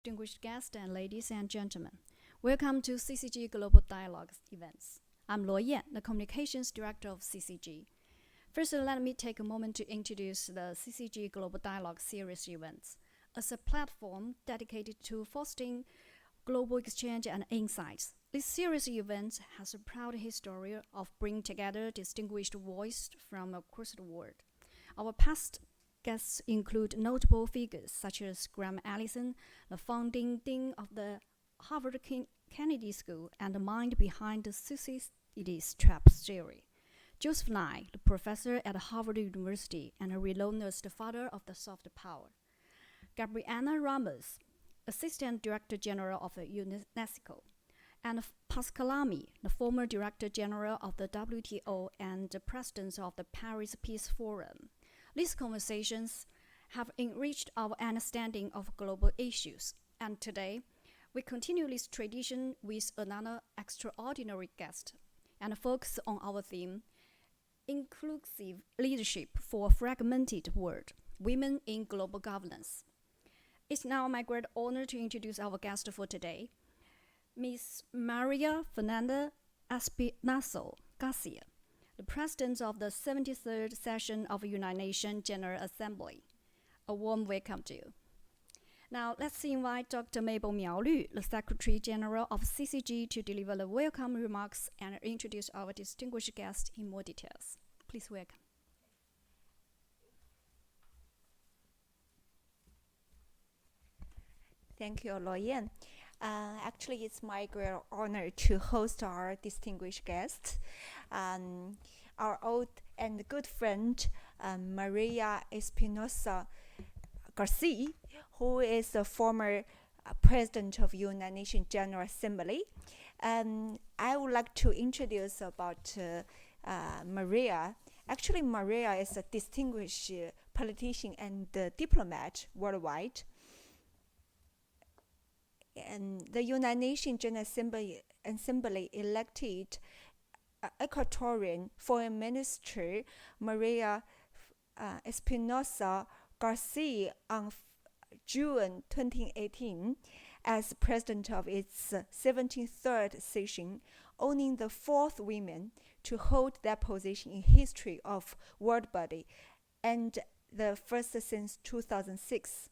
distinguished guests, and ladies and gentlemen. Welcome to CCG Global Dialogue events. I'm Luo Yan, the Communications Director of CCG. First, let me take a moment to introduce the CCG Global Dialogue series events as a platform dedicated to fostering global exchange and insights. This series of events has a proud history of bringing together distinguished voices from across the world. Our past guests include notable figures such as Graham Allison, the founding dean of the Harvard Kennedy School and the mind behind the Thucydides trap theory; Joseph Nye, the professor at Harvard University and renowned as the father of the soft power; Gabriela Ramos, Assistant Director General of the UNESCO; and Pascal Lamy, the former Director General of the WTO and the President of the Paris Peace Forum. These conversations have enriched our understanding of global issues, and today we continue this tradition with another extraordinary guest and focus on our theme, Inclusive Leadership for a Fragmented World, Women in Global Governance. It's now my great honor to introduce our guest for today, Ms. Maria Fernanda Espinosa Garcés, the President of the 73rd Session of the United Nations General Assembly. A warm welcome to you. Now, let's invite Dr. Mabel Miao, the Secretary General of CCG, to deliver the welcome remarks and introduce our distinguished guest in more details. Please welcome. Thank you, Luo Yan. Actually, it's my great honor to host our distinguished guest, our old and good friend, Maria Espinosa Garcés, who is the former President of United Nations General Assembly. I would like to introduce about Maria. Actually, Maria is a distinguished politician and diplomat worldwide. And the United Nations General Assembly elected Ecuadorian Foreign Minister Maria Espinosa Garcés on June 2018 as president of its 73rd session, owning the fourth woman to hold that position in history of world body and the first since 2006.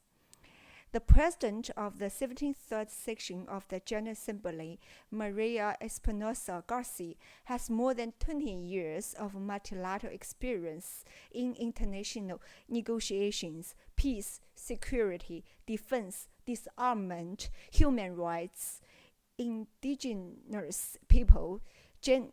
The president of the 73rd section of the General Assembly, Maria Espinosa Garcés, has more than 20 years of multilateral experience in international negotiations, peace, security, defense, disarmament, human rights, indigenous people,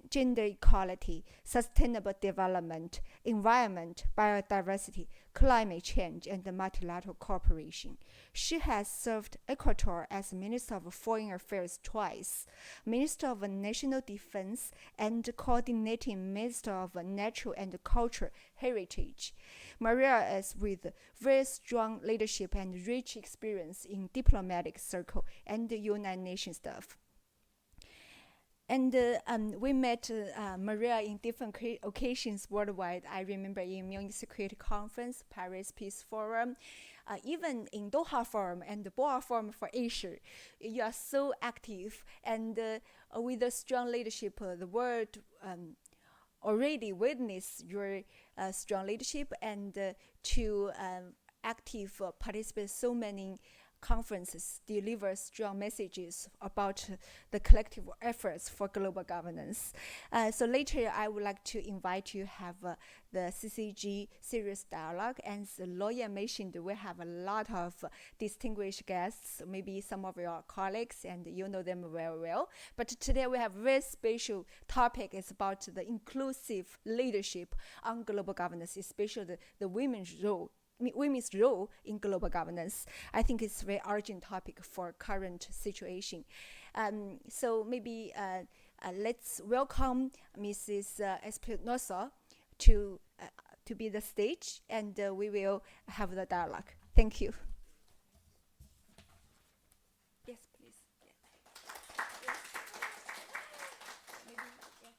gender equality, sustainable development, environment, biodiversity, climate change, and multilateral cooperation. She has served Ecuador as Minister of Foreign Affairs twice, Minister of National Defense, and Coordinating Minister of Natural and Cultural Heritage. Maria is with very strong leadership and rich experience in diplomatic circle and United Nations staff. And we met Maria in different occasions worldwide. I remember in Munich Security Conference, Paris Peace Forum, even in Doha Forum and the Boa Forum for Asia. You are so active, and with a strong leadership, the world already witnessed your strong leadership and to active participate so many conferences, deliver strong messages about the collective efforts for global governance. So later, I would like to invite you to have the CCG serious dialogue. And as Luo Yan mentioned, we have a lot of distinguished guests, maybe some of your colleagues, and you know them very well. But today we have a very special topic. It's about the inclusive leadership on global governance, especially the women's role in global governance. I think it's a very urgent topic for current situation. So maybe let's welcome Mrs. Espinosa to be the stage, and we will have the dialogue. Thank you. Yes, please. Yeah. Maybe, yeah.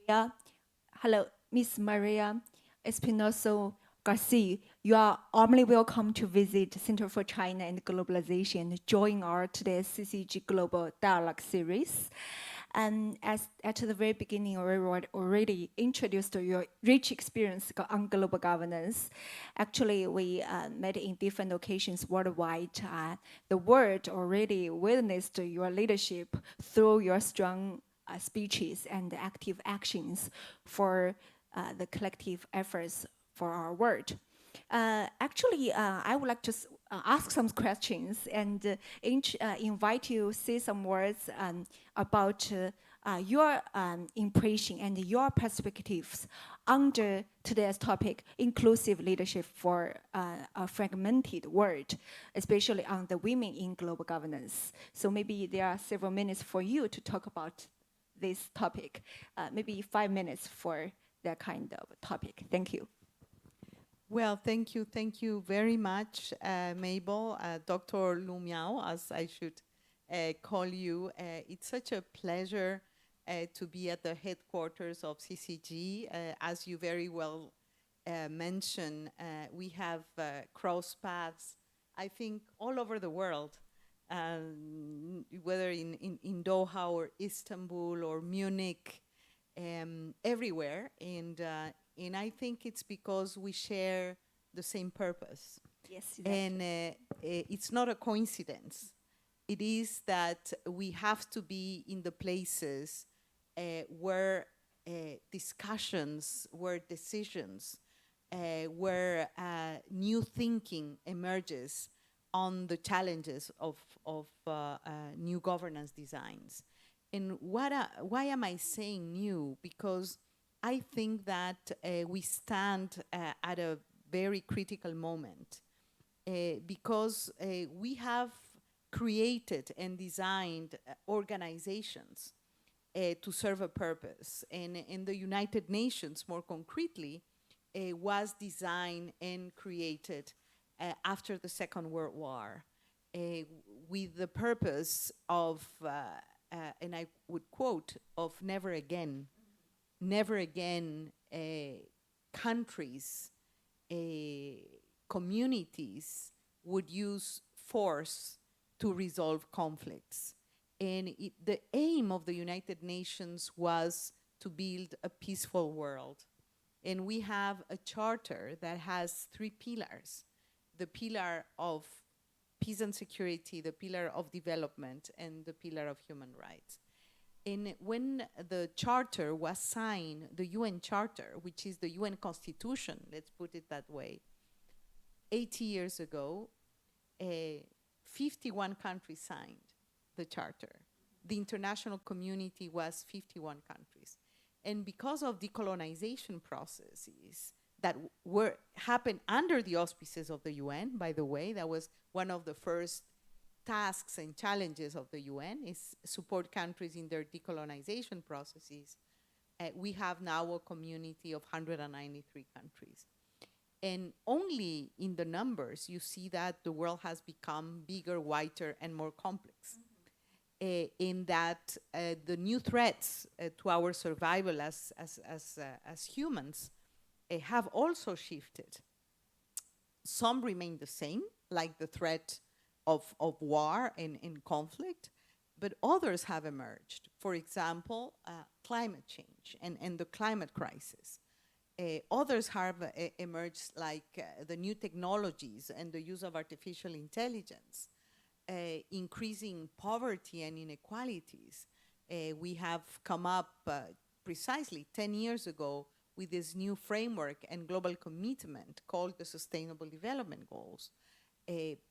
Yeah. Hello, Miss Maria Espinosa Garcés. You are warmly welcome to visit Center for China and Globalization and join our today's CCG Global Dialogue series. And as at the very beginning, we already introduced your rich experience on global governance. Actually, we met in different occasions worldwide. The world already witnessed your leadership through your strong speeches and active actions for the collective efforts for our world. I would like to ask some questions and invite you to say some words about your impression and your perspectives under today's topic, inclusive leadership for a fragmented world, especially on the women in global governance. So maybe there are several minutes for you to talk about this topic, maybe 5 minutes for that kind of topic. Thank you. Well, thank you very much, Mabel, Dr. Lu Miao, as I should call you. It's such a pleasure to be at the headquarters of CCG. As you very well mentioned, we have crossed paths, I think, all over the world, whether in Doha or Istanbul or Munich, everywhere. And I think it's because we share the same purpose. Yes, exactly. And it's not a coincidence. It is that we have to be in the places where discussions, where decisions, where new thinking emerges on the challenges of new governance designs. And why am I saying new? Because I think that we stand at a very critical moment because we have created and designed organizations to serve a purpose. And the United Nations, more concretely, was designed and created after the Second World War with the purpose of, and I would quote, of never again. Never again countries, communities would use force to resolve conflicts. And the aim of the United Nations was to build a peaceful world. And we have a charter that has 3 pillars: the pillar of peace and security, the pillar of development, and the pillar of human rights. And when the charter was signed, the UN Charter, which is the UN Constitution, let's put it that way, 80 years ago, 51 countries signed the charter. The international community was 51 countries. And because of decolonization processes that happened under the auspices of the UN, by the way, that was one of the first tasks and challenges of the UN, is support countries in their decolonization processes. We have now a community of 193 countries. And only in the numbers you see that the world has become bigger, wider, and more complex. In that the new threats to our survival as humans have also shifted. Some remain the same, like the threat of war and conflict, but others have emerged. For example, climate change and the climate crisis. Others have emerged, like the new technologies and the use of artificial intelligence, increasing poverty and inequalities. We have come up precisely 10 years ago with this new framework and global commitment called the Sustainable Development Goals.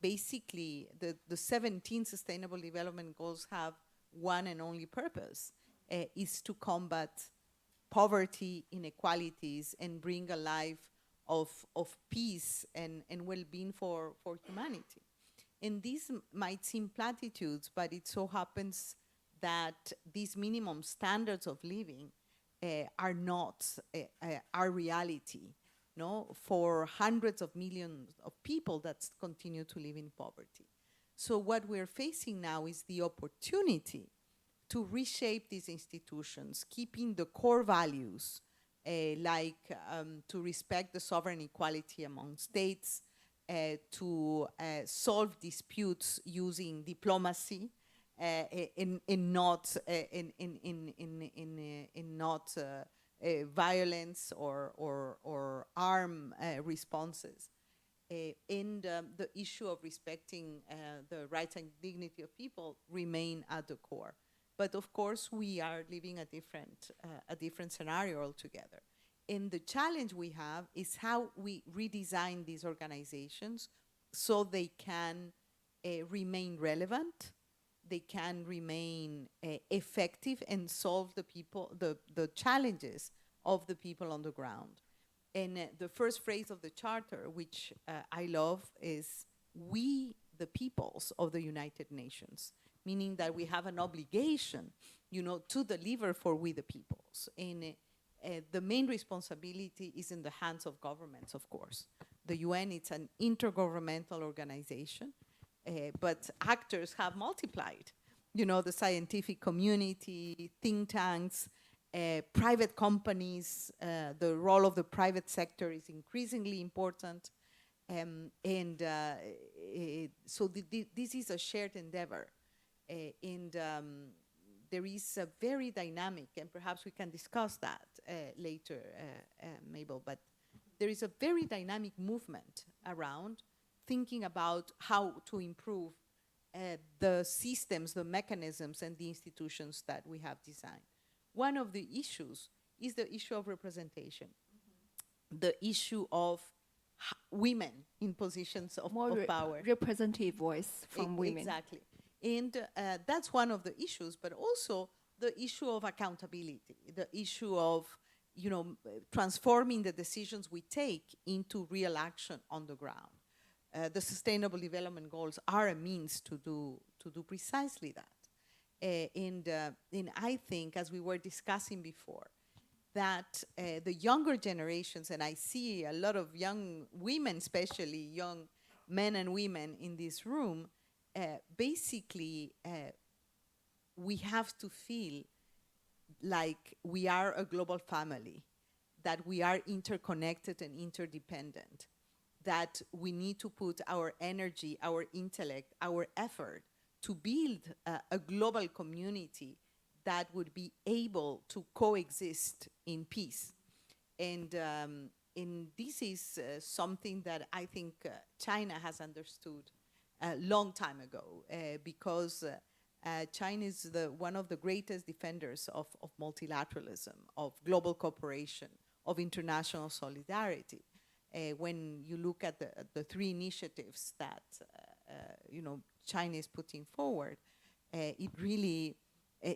Basically, the 17 Sustainable Development Goals have one and only purpose, is to combat poverty, inequalities, and bring a life of peace and well-being for humanity. And these might seem platitudes, but it so happens that these minimum standards of living are not our reality. No, for hundreds of millions of people that continue to live in poverty. So what we're facing now is the opportunity to reshape these institutions, keeping the core values to respect the sovereign equality among states, to solve disputes using diplomacy, in not violence or arm responses. And the issue of respecting the rights and dignity of people remain at the core. But of course, we are living a different scenario altogether. And the challenge we have is how we redesign these organizations so they can remain relevant, they can remain effective and solve the challenges of the people on the ground. And the first phrase of the charter, which I love, is "we, the peoples of the United Nations," meaning that we have an obligation, to deliver for we the peoples. And the main responsibility is in the hands of governments, of course. The UN, it's an intergovernmental organization, but actors have multiplied. The scientific community, think tanks, private companies, the role of the private sector is increasingly important. So this is a shared endeavor. There is a very dynamic, and perhaps we can discuss that later, Mabel, but there is a very dynamic movement around thinking about how to improve the systems, the mechanisms, and the institutions that we have designed. One of the issues is the issue of representation, the issue of women in positions of power. Representative voice from women. Exactly. And that's one of the issues, but also the issue of accountability, the issue of, transforming the decisions we take into real action on the ground. The Sustainable Development Goals are a means to do precisely that. And I think, as we were discussing before, that the younger generations, and I see a lot of young women, especially young men and women in this room, basically we have to feel like we are a global family, that we are interconnected and interdependent, that we need to put our energy, our intellect, our effort to build a global community that would be able to coexist in peace. And this is something that I think China has understood a long time ago, because China is one of the greatest defenders of multilateralism, of global cooperation, of international solidarity. When you look at the three initiatives that China is putting forward, it really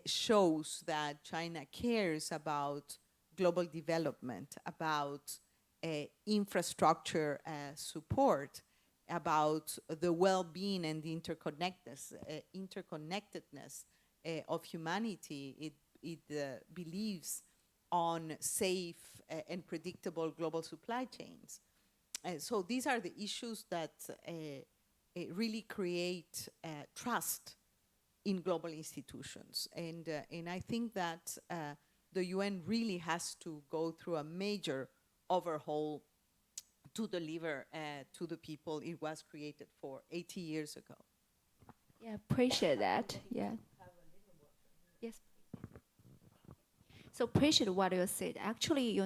shows that China cares about global development, about infrastructure support, about the well-being and the interconnectedness of humanity. It believes on safe and predictable global supply chains. So these are the issues that really create trust in global institutions. And I think that the UN really has to go through a major overhaul to deliver to the people it was created for 80 years ago. Yeah, appreciate that. Yeah. Yes. So appreciate what you said. Actually,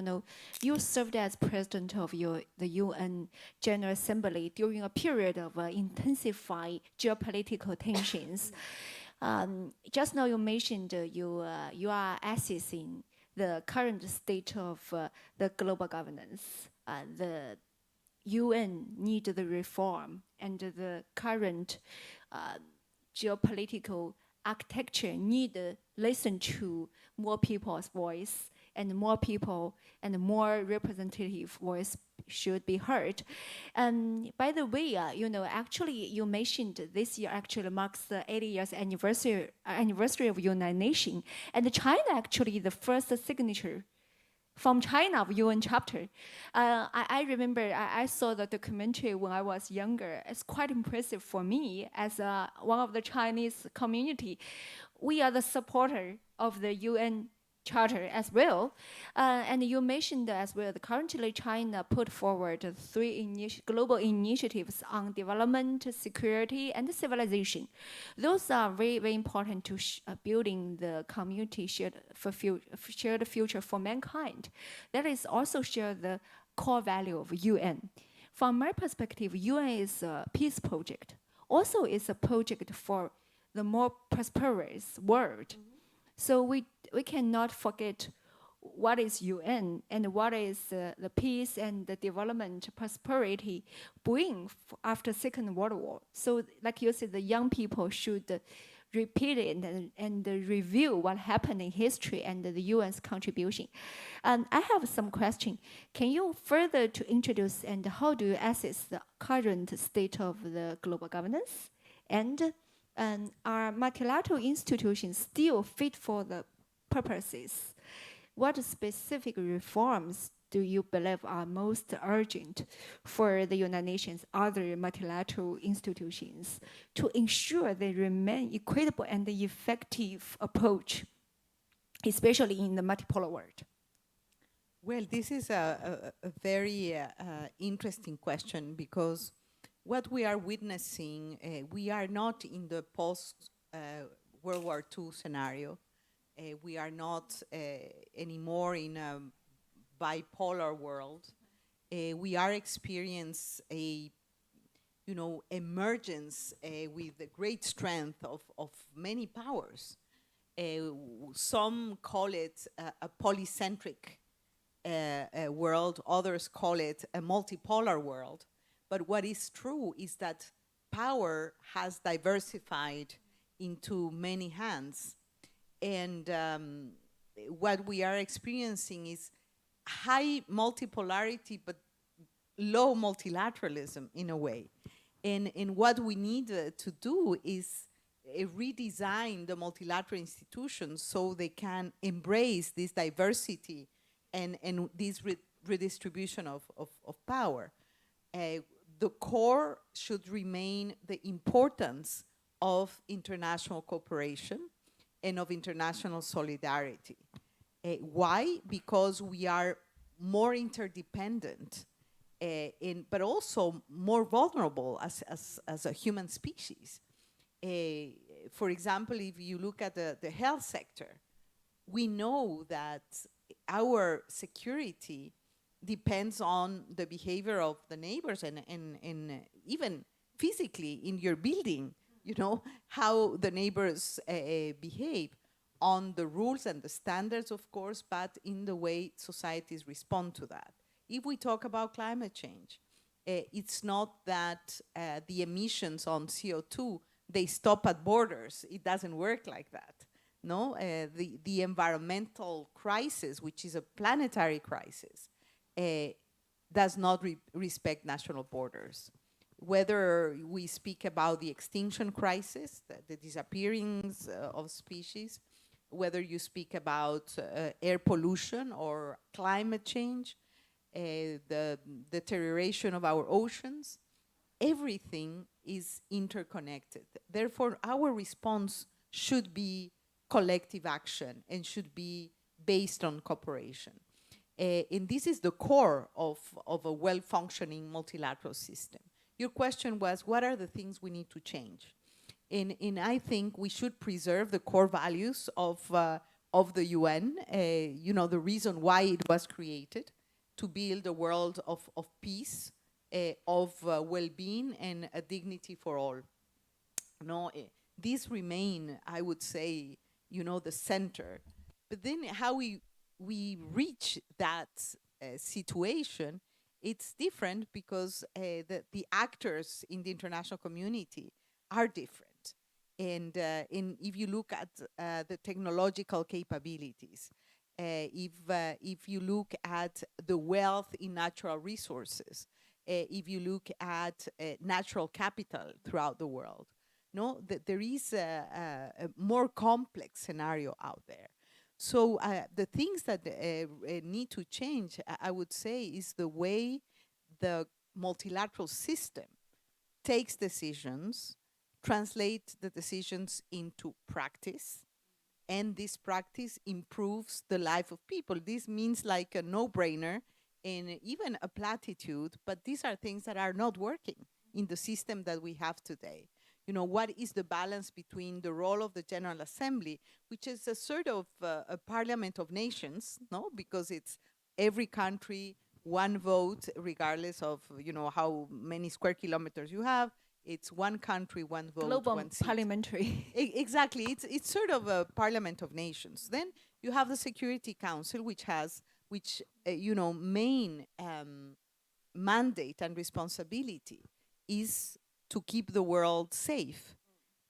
you served as president of the UN General Assembly during a period of intensified geopolitical tensions. Just now you mentioned you are assessing the current state of the global governance. The UN need the reform, and the current geopolitical architecture need to listen to more people's voice, and more people and more representative voice should be heard. And by the way, actually you mentioned this year actually marks the 80 years anniversary of United Nations, and China actually the first signature from China of UN chapter. I remember I saw the documentary when I was younger. It's quite impressive for me as one of the Chinese community. We are the supporter of the UN Charter as well. And you mentioned as well that currently China put forward 3 global initiatives on development, security, and civilization. Those are very, very important to building the community shared future for mankind. That is also share the core value of UN. From my perspective, UN is a peace project. Also, it's a project for the more prosperous world. So we cannot forget what is UN and what is the peace and the development prosperity bring after Second World War. So like you said, the young people should repeat it and review what happened in history and the UN's contribution. I have some question. Can you further to introduce and how do you assess the current state of the global governance? And are multilateral institutions still fit for the purposes? What specific reforms do you believe are most urgent for the United Nations, other multilateral institutions, to ensure they remain equitable and effective approach, especially in the multipolar world? Well, this is a very interesting question, because what we are witnessing, we are not in the post-World War II scenario. We are not anymore in a bipolar world. We are experiencing a, emergence with the great strength of many powers. Some call it a polycentric world, others call it a multipolar world. But what is true is that power has diversified into many hands. And what we are experiencing is high multipolarity, but low multilateralism in a way. And what we need to do is redesign the multilateral institutions so they can embrace this diversity and this redistribution of power. The core should remain the importance of international cooperation and of international solidarity. Why? Because we are more interdependent, but also more vulnerable as a human species. For example, if you look at the health sector, we know that our security depends on the behavior of the neighbors and even physically in your building, how the neighbors behave, on the rules and the standards, of course, but in the way societies respond to that. If we talk about climate change, it's not that the emissions on CO2, they stop at borders. It doesn't work like that. No, the environmental crisis, which is a planetary crisis, does not respect national borders. Whether we speak about the extinction crisis, the disappearings of species, whether you speak about air pollution or climate change, the deterioration of our oceans, everything is interconnected. Therefore, our response should be collective action and should be based on cooperation. And this is the core of a well-functioning multilateral system. Your question was, what are the things we need to change? And I think we should preserve the core values of the UN, the reason why it was created, to build a world of peace, of well-being and a dignity for all. These remain, I would say, the center. But then how we reach that situation, it's different because the actors in the international community are different. And if you look at the technological capabilities, if you look at the wealth in natural resources, if you look at natural capital throughout the world, there is a more complex scenario out there. So the things that need to change, I would say, is the way the multilateral system takes decisions, translates the decisions into practice, and this practice improves the life of people. This means like a no-brainer and even a platitude, but these are things that are not working in the system that we have today. You know, what is the balance between the role of the General Assembly, which is a sort of a parliament of nations, no? Because it's every country, one vote, regardless of, you know, how many square kilometers you have. It's one country, one vote, Global one seat. parliamentary. Exactly. It's sort of a parliament of nations. Then you have the Security Council, which has, you know, main mandate and responsibility is to keep the world safe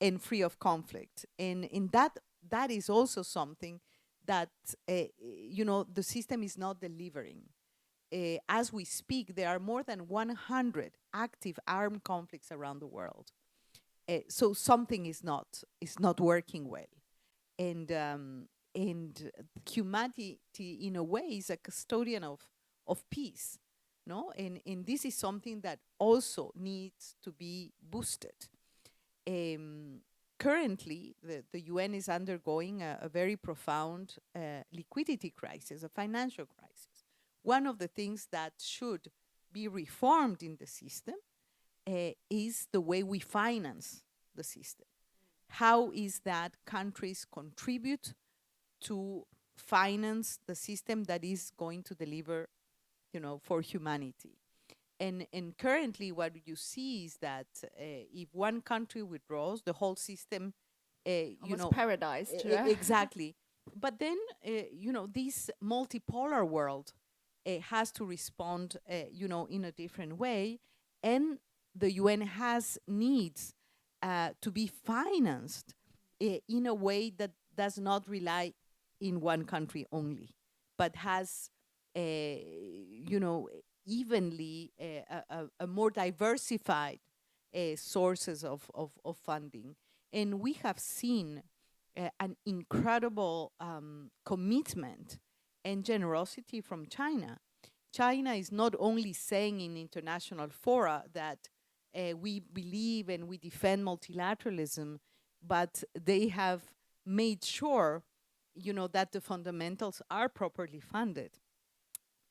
and free of conflict. And in that is also something that, you know, the system is not delivering. As we speak, there are more than 100 active armed conflicts around the world. So something is not working well. And humanity, in a way, is a custodian of peace. No, and this is something that also needs to be boosted. Currently, the UN is undergoing a very profound liquidity crisis, a financial crisis. One of the things that should be reformed in the system is the way we finance the system. How is that countries contribute to finance the system that is going to deliver, you know, for humanity. And currently what you see is that if one country withdraws, the whole system, you know, paradised, right? Exactly. But then, you know, this multipolar world has to respond, you know, in a different way, and the UN has needs to be financed in a way that does not rely in one country only, but has, you know, evenly a more diversified sources of funding. And we have seen an incredible commitment and generosity from China. China is not only saying in international fora that we believe and we defend multilateralism, but they have made sure, you know, that the fundamentals are properly funded.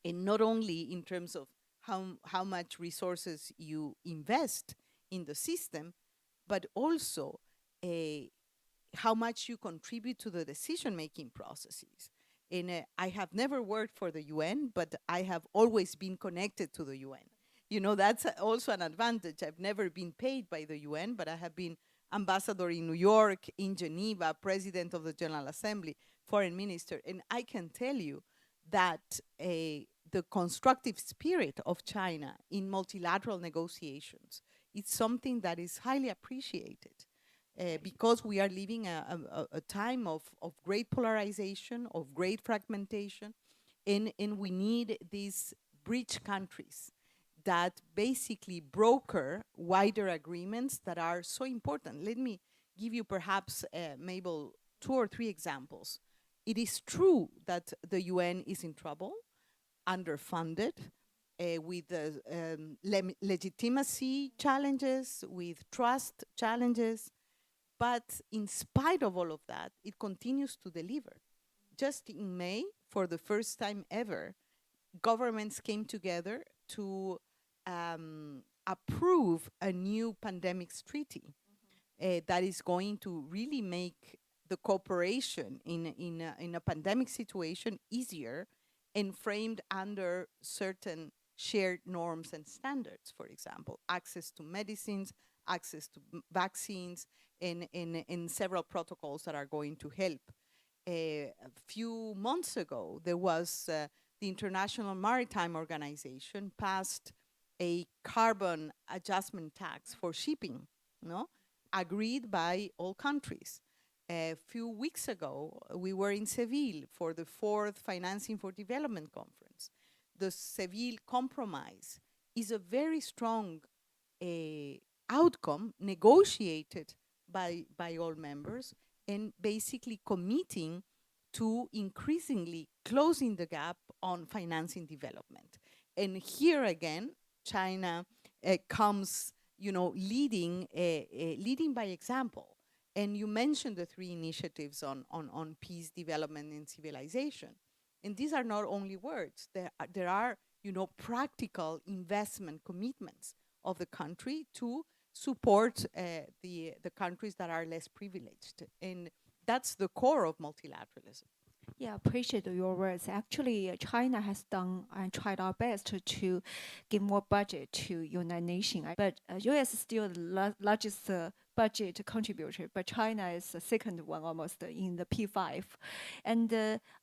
And not only in terms of how much resources you invest in the system, but also how much you contribute to the decision-making processes. And I have never worked for the UN, but I have always been connected to the UN. You know, that's also an advantage. I've never been paid by the UN, but I have been ambassador in New York, in Geneva, president of the General Assembly, foreign minister. And I can tell you that the constructive spirit of China in multilateral negotiations is something that is highly appreciated. Because we are living a time of great polarization, of great fragmentation, and we need these bridge countries that basically broker wider agreements that are so important. Let me give you perhaps, Mabel, 2 or 3 examples. It is true that the UN is in trouble, underfunded, with legitimacy challenges, with trust challenges. But in spite of all of that, it continues to deliver. Just in May, for the first time ever, governments came together to approve a new pandemics treaty that is going to really make the cooperation in a pandemic situation easier and framed under certain shared norms and standards. For example, access to medicines, access to vaccines, and several protocols that are going to help. A few months ago, there was the International Maritime Organization passed a carbon adjustment tax for shipping, no? Agreed by all countries. A few weeks ago, we were in Seville for the 4th Financing for Development Conference. The Seville Compromise is a very strong outcome negotiated by all members, and basically committing to increasingly closing the gap on financing development. And here again, China comes, leading by example. And you mentioned the 3 initiatives on peace, development, and civilization. And these are not only words. There are practical investment commitments of the country to support the countries that are less privileged. And that's the core of multilateralism. Yeah, appreciate your words. Actually, China has done and tried our best to give more budget to United Nations. But U.S. is still the largest budget contributor, but China is the second one almost in the P5. And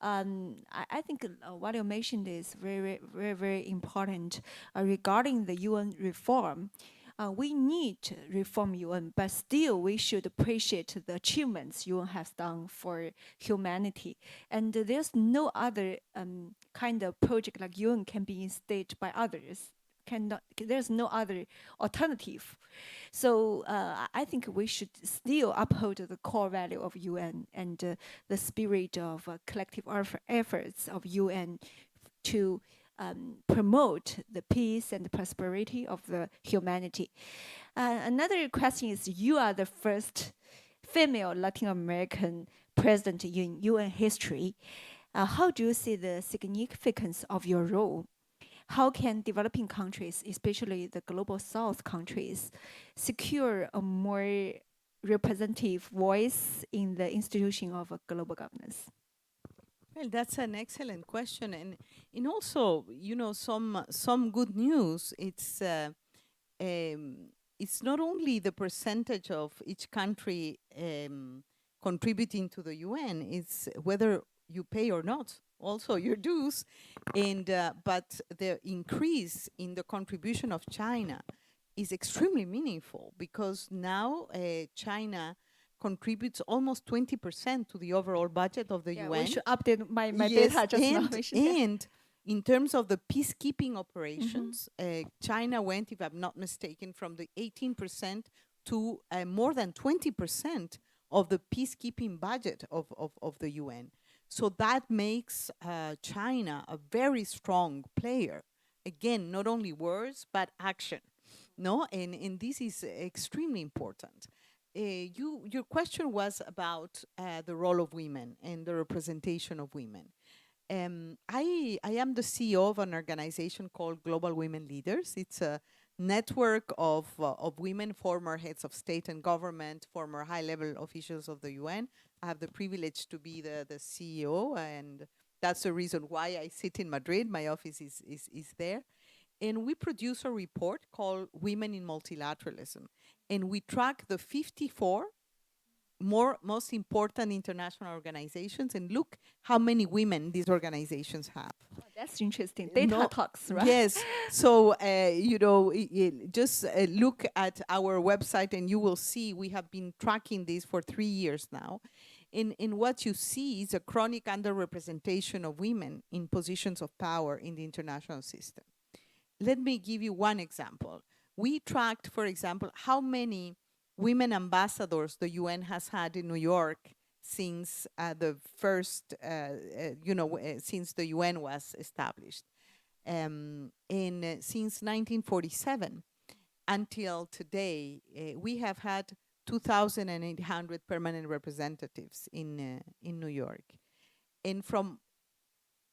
I think what you mentioned is very, very, very important regarding the UN reform. We need to reform UN, but still we should appreciate the achievements UN has done for humanity. And there's no other kind of project like UN can be installed by others. There's no other alternative. So I think we should still uphold the core value of UN and the spirit of collective efforts of UN to promote the peace and the prosperity of the humanity. Another question is, you are the first female Latin American president in UN history. How do you see the significance of your role? How can developing countries, especially the global south countries, secure a more representative voice in the institution of global governance? Well, that's an excellent question, and also, some good news. It's not only the percentage of each country contributing to the UN; it's whether you pay or not, also your dues, and but the increase in the contribution of China is extremely meaningful, because now China contributes almost 20% to the overall budget of the UN. We should update my Yes, data just now. and in terms of the peacekeeping operations, China went, if I'm not mistaken, from the 18% to more than 20% of the peacekeeping budget of the UN. So that makes China a very strong player. Again, not only words, but action. No, and this is extremely important. Your question was about the role of women and the representation of women. I am the CEO of an organization called Global Women Leaders. It's a network of women, former heads of state and government, former high-level officials of the UN. I have the privilege to be the CEO, and that's the reason why I sit in Madrid. My office is there. And we produce a report called Women in Multilateralism. And we track the 54 most important international organizations and look how many women these organizations have. Oh, that's interesting. Data talks, right? Yes. So, just look at our website and you will see we have been tracking this for 3 years now. And what you see is a chronic underrepresentation of women in positions of power in the international system. Let me give you one example. We tracked, for example, how many women ambassadors the UN has had in New York since the first, since the UN was established. Since 1947 until today, we have had 2,800 permanent representatives in New York. And from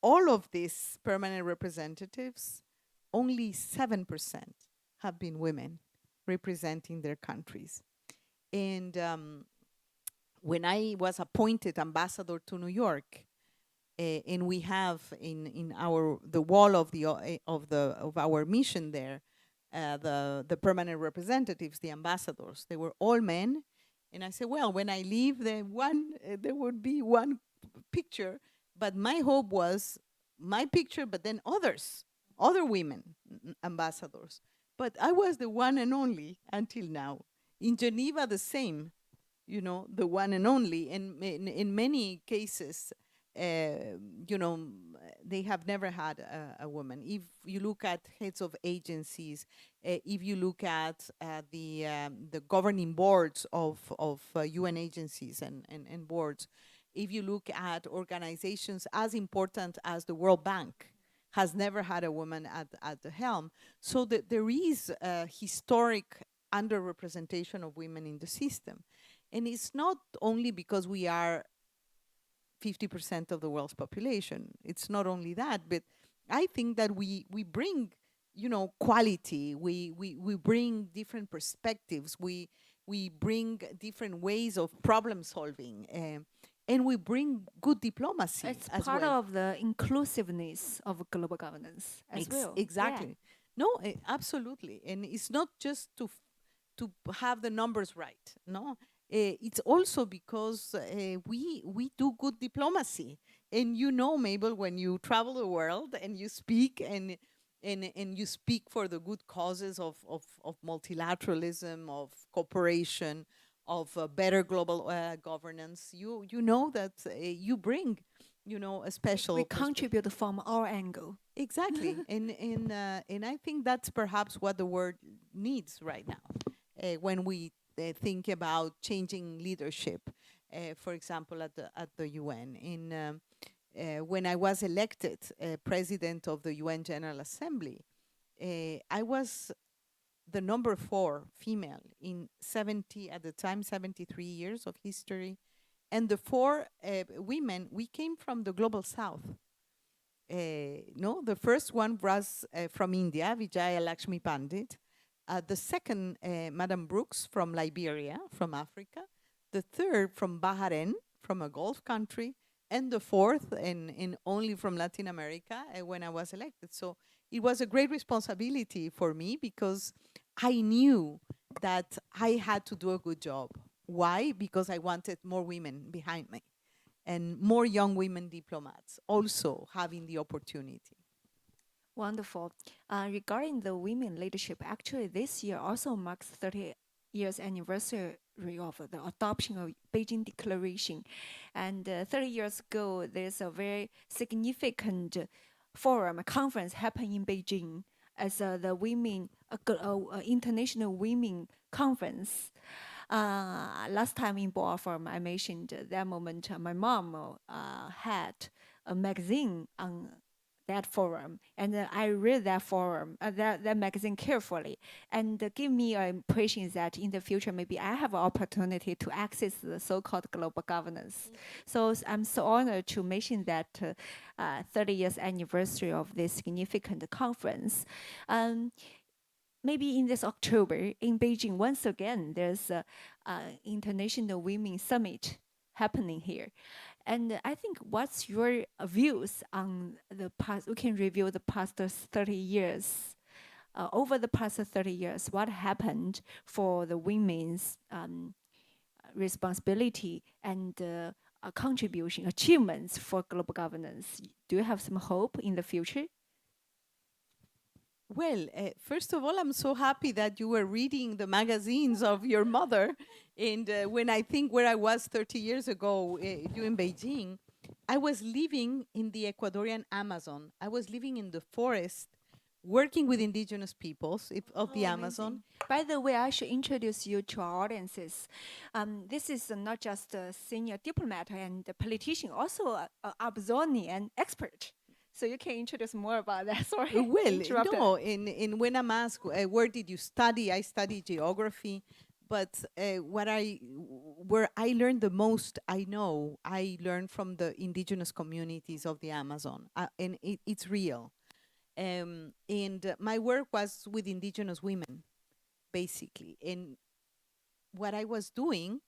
all of these permanent representatives, only 7% have been women representing their countries. And when I was appointed ambassador to New York, and we have in the wall of our mission there, the permanent representatives, the ambassadors, they were all men. And I said, well, when I leave, there would be one picture, but my hope was my picture, but then other women ambassadors. But I was the one and only until now. In Geneva, the same, the one and only. And in many cases, they have never had a woman. If you look at heads of agencies, if you look at the governing boards of UN agencies and boards, if you look at organizations as important as the World Bank, has never had a woman at the helm. So that there is a historic underrepresentation of women in the system. And it's not only because we are 50% of the world's population. It's not only that, but I think that we bring, quality. We bring different perspectives. We bring different ways of problem solving. And we bring good diplomacy It's as part well. of the inclusiveness of global governance as well. Exactly. No, absolutely. And it's not just to have the numbers right. No, it's also because we do good diplomacy. And Mabel, when you travel the world and you speak and you speak for the good causes of multilateralism, of cooperation, of better global governance, you know that you bring, a special We perspective. contribute from our angle. Exactly. And I think that's perhaps what the world needs right now when we think about changing leadership, for example, at the UN. When I was elected president of the UN General Assembly, I was the number 4 female in 70, at the time, 73 years of history. And the 4 women, we came from the global south. No, the first one was from India, Vijaya Lakshmi Pandit. The second, Madame Brooks from Liberia, from Africa. The third from Bahrain, from a Gulf country. And the fourth, and only from Latin America, when I was elected. So it was a great responsibility for me because I knew that I had to do a good job. Why? Because I wanted more women behind me and more young women diplomats also having the opportunity. Wonderful. Regarding the women leadership, actually this year also marks 30 years anniversary of the adoption of Beijing Declaration. And 30 years ago, there's a very significant forum, a conference happened in Beijing as the women, international women conference. Last time in Boa Forum, I mentioned that moment my mom had a magazine on that forum, and I read that forum, that magazine carefully, and give me an impression that in the future maybe I have an opportunity to access the so-called global governance. So I'm so honored to mention that 30 years anniversary of this significant conference. Maybe in this October in Beijing, once again, there's a International Women Summit happening here. And I think what's your views on the past? We can review the past 30 years. Over the past 30 years, what happened for the women's responsibility and contribution, achievements for global governance? Do you have some hope in the future? Well, first of all, I'm so happy that you were reading the magazines of your mother. And when I think where I was 30 years ago in Beijing, I was living in the Ecuadorian Amazon. I was living in the forest, working with indigenous peoples of the Amazon. By the way, I should introduce you to our audiences. This is not just a senior diplomat and a politician, also an Amazonian expert. So you can introduce more about that. Sorry. Well, no, and when I'm asked, where did you study? I studied geography. But where I learned the most, I learned from the indigenous communities of the Amazon. And it's real. And my work was with indigenous women, basically. And what I was doing,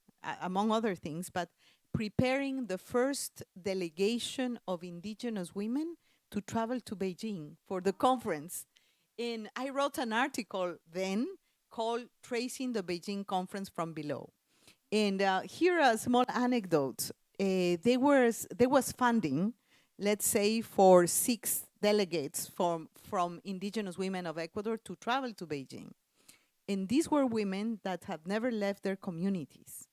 among other things, but preparing the first delegation of indigenous women to travel to Beijing for the conference. And I wrote an article then called Tracing the Beijing Conference from Below. And here are a small anecdote. There was funding, let's say, for 6 delegates from indigenous women of Ecuador to travel to Beijing. And these were women that had never left their communities,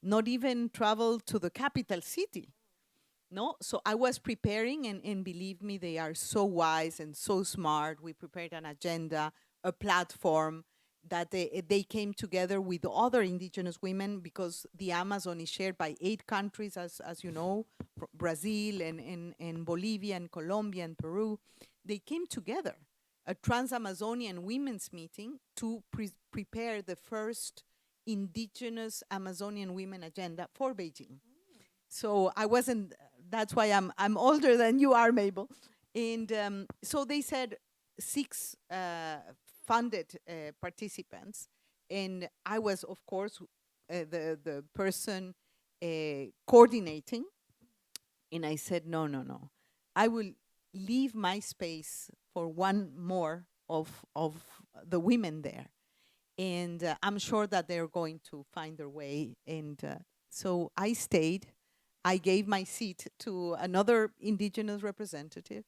not even traveled to the capital city. No, so I was preparing, and believe me, they are so wise and so smart. We prepared an agenda, a platform, that they came together with other indigenous women, because the Amazon is shared by 8 countries, as you know, Brazil and Bolivia and Colombia and Peru. They came together, a Trans-Amazonian women's meeting, to prepare the first indigenous Amazonian women agenda for Beijing. So I wasn't, that's why I'm older than you are, Mabel. And so they said 6 funded participants, and I was, of course, the person coordinating. And I said, no, I will leave my space for one more of the women there. And I'm sure that they're going to find their way. And so I stayed. I gave my seat to another indigenous representative,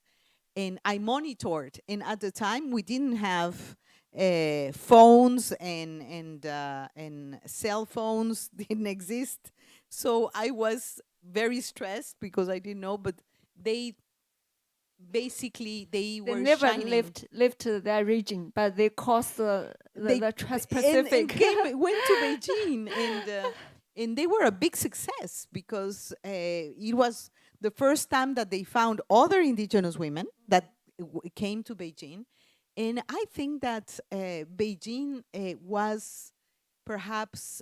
and I monitored. And at the time, we didn't have phones and cell phones didn't exist. So I was very stressed because I didn't know, but they were never shining. left their region, but they crossed the Trans-Pacific. And went to Beijing, and they were a big success, because it was the first time that they found other indigenous women that came to Beijing. And I think that Beijing was perhaps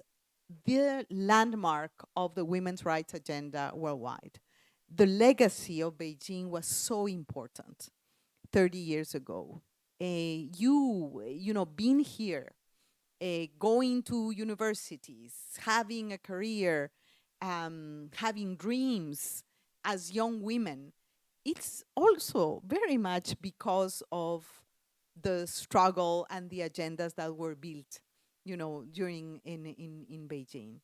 the landmark of the women's rights agenda worldwide. The legacy of Beijing was so important 30 years ago. You know, being here, going to universities, having a career, having dreams as young women, it's also very much because of the struggle and the agendas that were built, you know, during in Beijing.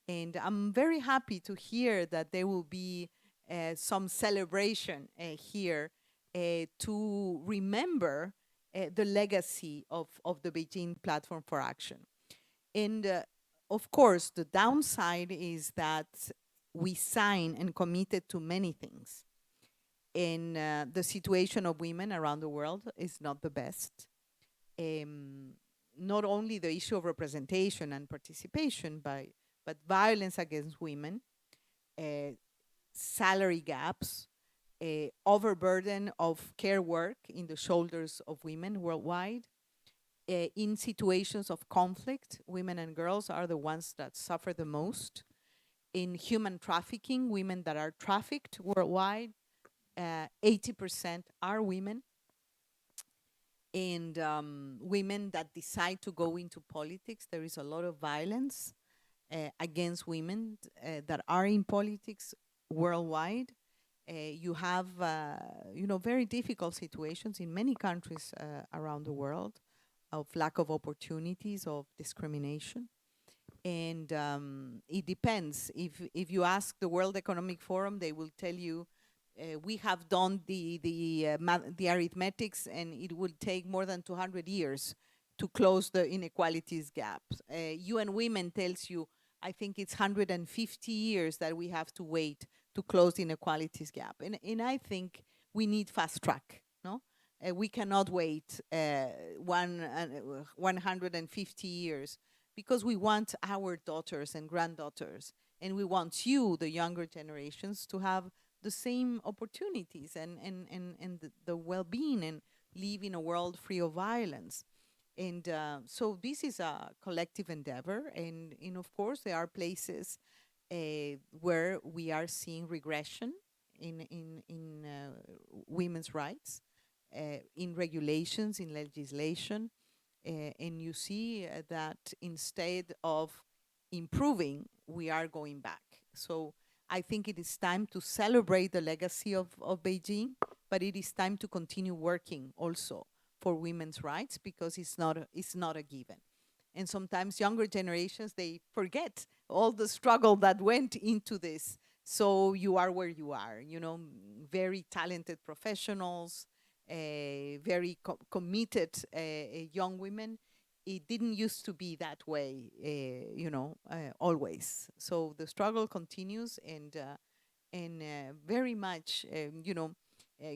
And I'm very happy to hear that there will be some celebration here to remember the legacy of the Beijing Platform for Action. And of course, the downside is that we signed and committed to many things. And the situation of women around the world is not the best. Not only the issue of representation and participation, but violence against women, salary gaps, overburden of care work in the shoulders of women worldwide. In situations of conflict, women and girls are the ones that suffer the most. In human trafficking, women that are trafficked worldwide, 80% are women. And women that decide to go into politics, there is a lot of violence against women that are in politics worldwide. You have, you know, very difficult situations in many countries around the world of lack of opportunities, of discrimination. And it depends. If you ask the World Economic Forum, they will tell you we have done the arithmetics, and it will take more than 200 years to close the inequalities gaps. UN Women tells you, I think it's 150 years that we have to wait to close the inequalities gap. And I think we need fast track, no? We cannot wait 150 years, because we want our daughters and granddaughters, and we want you, the younger generations, to have the same opportunities and the well-being, and live in a world free of violence. And so this is a collective endeavor, and of course there are places where we are seeing regression in women's rights, in regulations, in legislation, and you see that instead of improving, we are going back. So I think it is time to celebrate the legacy of Beijing, but it is time to continue working also for women's rights, because it's not a given. And sometimes younger generations, they forget all the struggle that went into this. So you are where you are, you know, very talented professionals, very committed young women. It didn't used to be that way, you know, always. So the struggle continues, and very much, you know,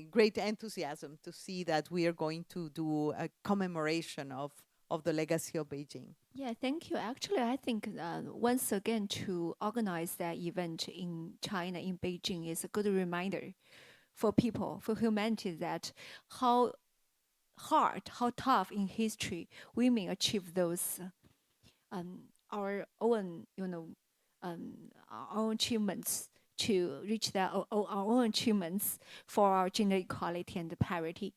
great enthusiasm to see that we are going to do a commemoration of of the legacy of Beijing. Yeah, thank you. Actually, I think once again to organize that event in China, in Beijing, is a good reminder for people, for humanity, that how hard, how tough in history women achieve those our own, our own achievements to reach our own achievements for our gender equality and parity.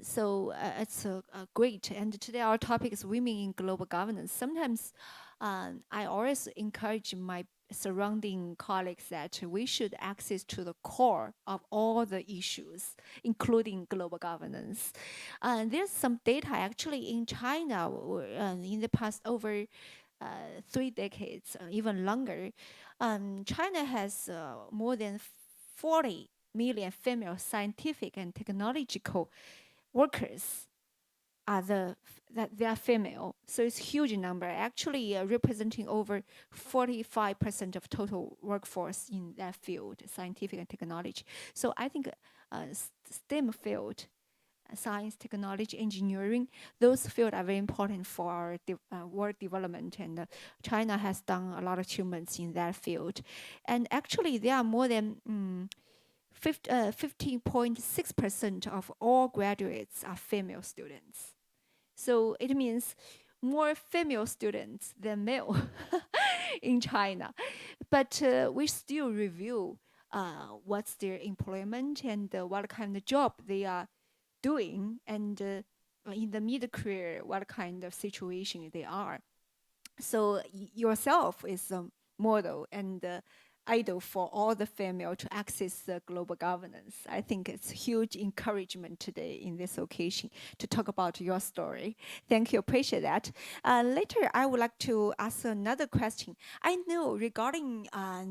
So it's great. And today our topic is women in global governance. Sometimes I always encourage my surrounding colleagues that we should access to the core of all the issues, including global governance. There's some data actually in China in the past over 3 decades, even longer. China has more than 40 million female scientific and technological workers that they are female. So it's a huge number, actually representing over 45% of total workforce in that field, scientific and technology. So I think STEM field, science, technology, engineering, those fields are very important for our world development, and China has done a lot of achievements in that field. And actually there are more than 15.6% of all graduates are female students. So it means more female students than male in China. But we still review what's their employment and what kind of job they are doing, and in the mid-career, what kind of situation they are. So yourself is a model and idol for all the female to access the global governance. I think it's huge encouragement today in this occasion to talk about your story. Thank you, appreciate that. Later, I would like to ask another question. I know regarding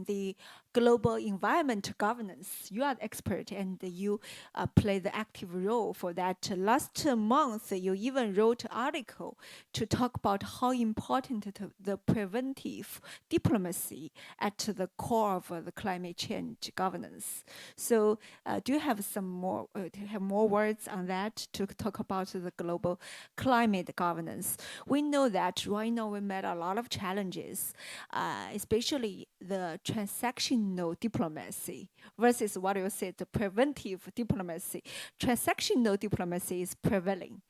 the global environment governance, you are the expert and you play the active role for that. Last month, you even wrote an article to talk about how important the preventive diplomacy at the core of the climate change governance. So do you have some more words on that to talk about the global climate governance? We know that right now we met a lot of challenges, especially the transactional diplomacy versus what you said, the preventive diplomacy. Transactional diplomacy is prevailing.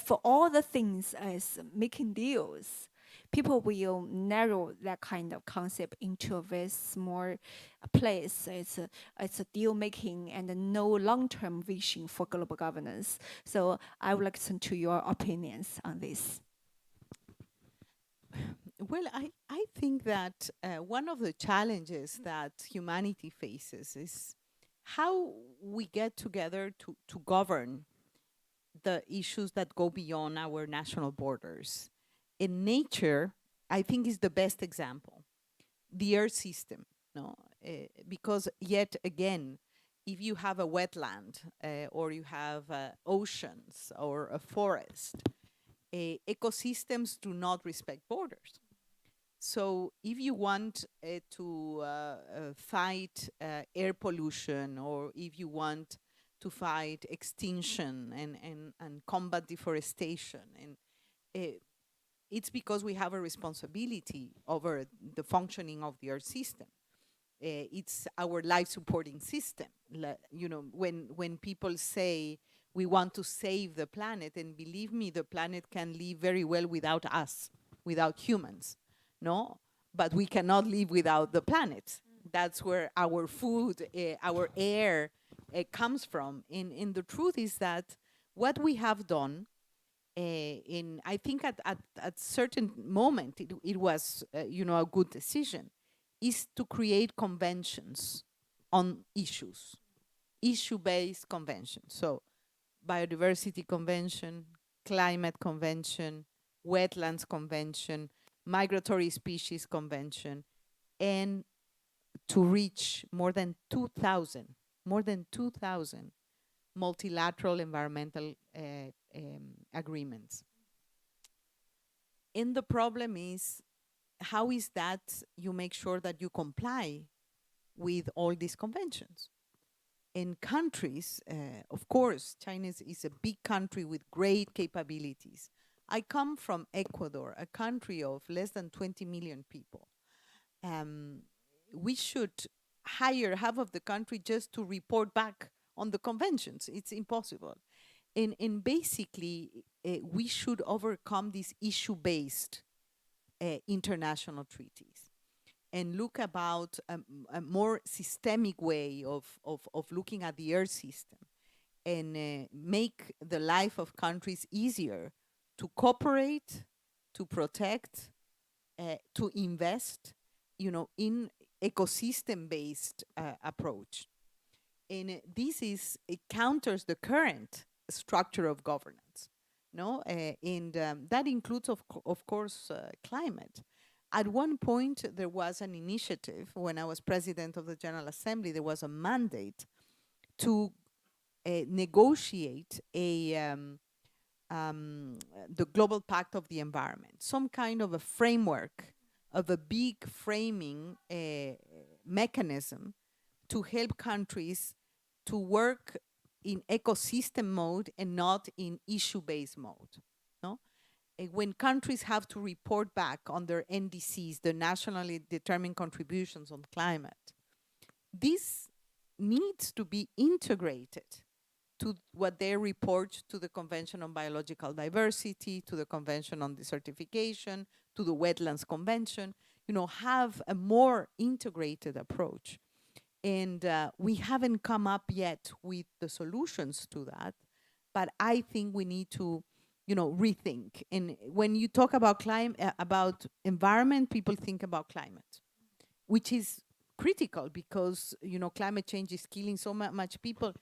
For all the things as making deals, people will narrow that kind of concept into a very small place. It's a deal making and no long-term vision for global governance. So I would like to listen to your opinions on this. Well, I think that one of the challenges that humanity faces is how we get together to govern the issues that go beyond our national borders. In nature, I think is the best example. The Earth system, no? Because yet again, if you have a wetland or you have oceans or a forest, ecosystems do not respect borders. So if you want to fight air pollution, or if you want to fight extinction and combat deforestation, and it's because we have a responsibility over the functioning of the Earth system. It's our life supporting system. When people say we want to save the planet, and believe me, the planet can live very well without us, without humans. No, but we cannot live without the planet. That's where our food, our air comes from. And the truth is that what we have done, I think at certain moment, it was, a good decision, is to create conventions on issues, issue-based conventions. So biodiversity convention, climate convention, wetlands convention, migratory species convention, and to reach more than 2,000 multilateral environmental agreements. And the problem is, how is that you make sure that you comply with all these conventions? In countries, of course, China is a big country with great capabilities, I come from Ecuador, a country of less than 20 million people. We should hire half of the country just to report back on the conventions. It's impossible. And basically, we should overcome these issue-based international treaties and look about a more systemic way of looking at the Earth system and make the life of countries easier to cooperate, to protect, to invest, in ecosystem-based approach. And it counters the current structure of governance, and that includes, of course, climate. At one point, there was an initiative, when I was president of the General Assembly, there was a mandate to negotiate the Global Pact of the Environment, some kind of a framework of a big framing mechanism to help countries to work in ecosystem mode and not in issue-based mode. When countries have to report back on their NDCs, the nationally determined contributions on climate, this needs to be integrated to what they report to the Convention on Biological Diversity, to the Convention on Desertification, to the Wetlands Convention, have a more integrated approach. And we haven't come up yet with the solutions to that, but I think we need to, rethink. And when you talk about about environment, people think about climate, which is critical because, climate change is killing so much people,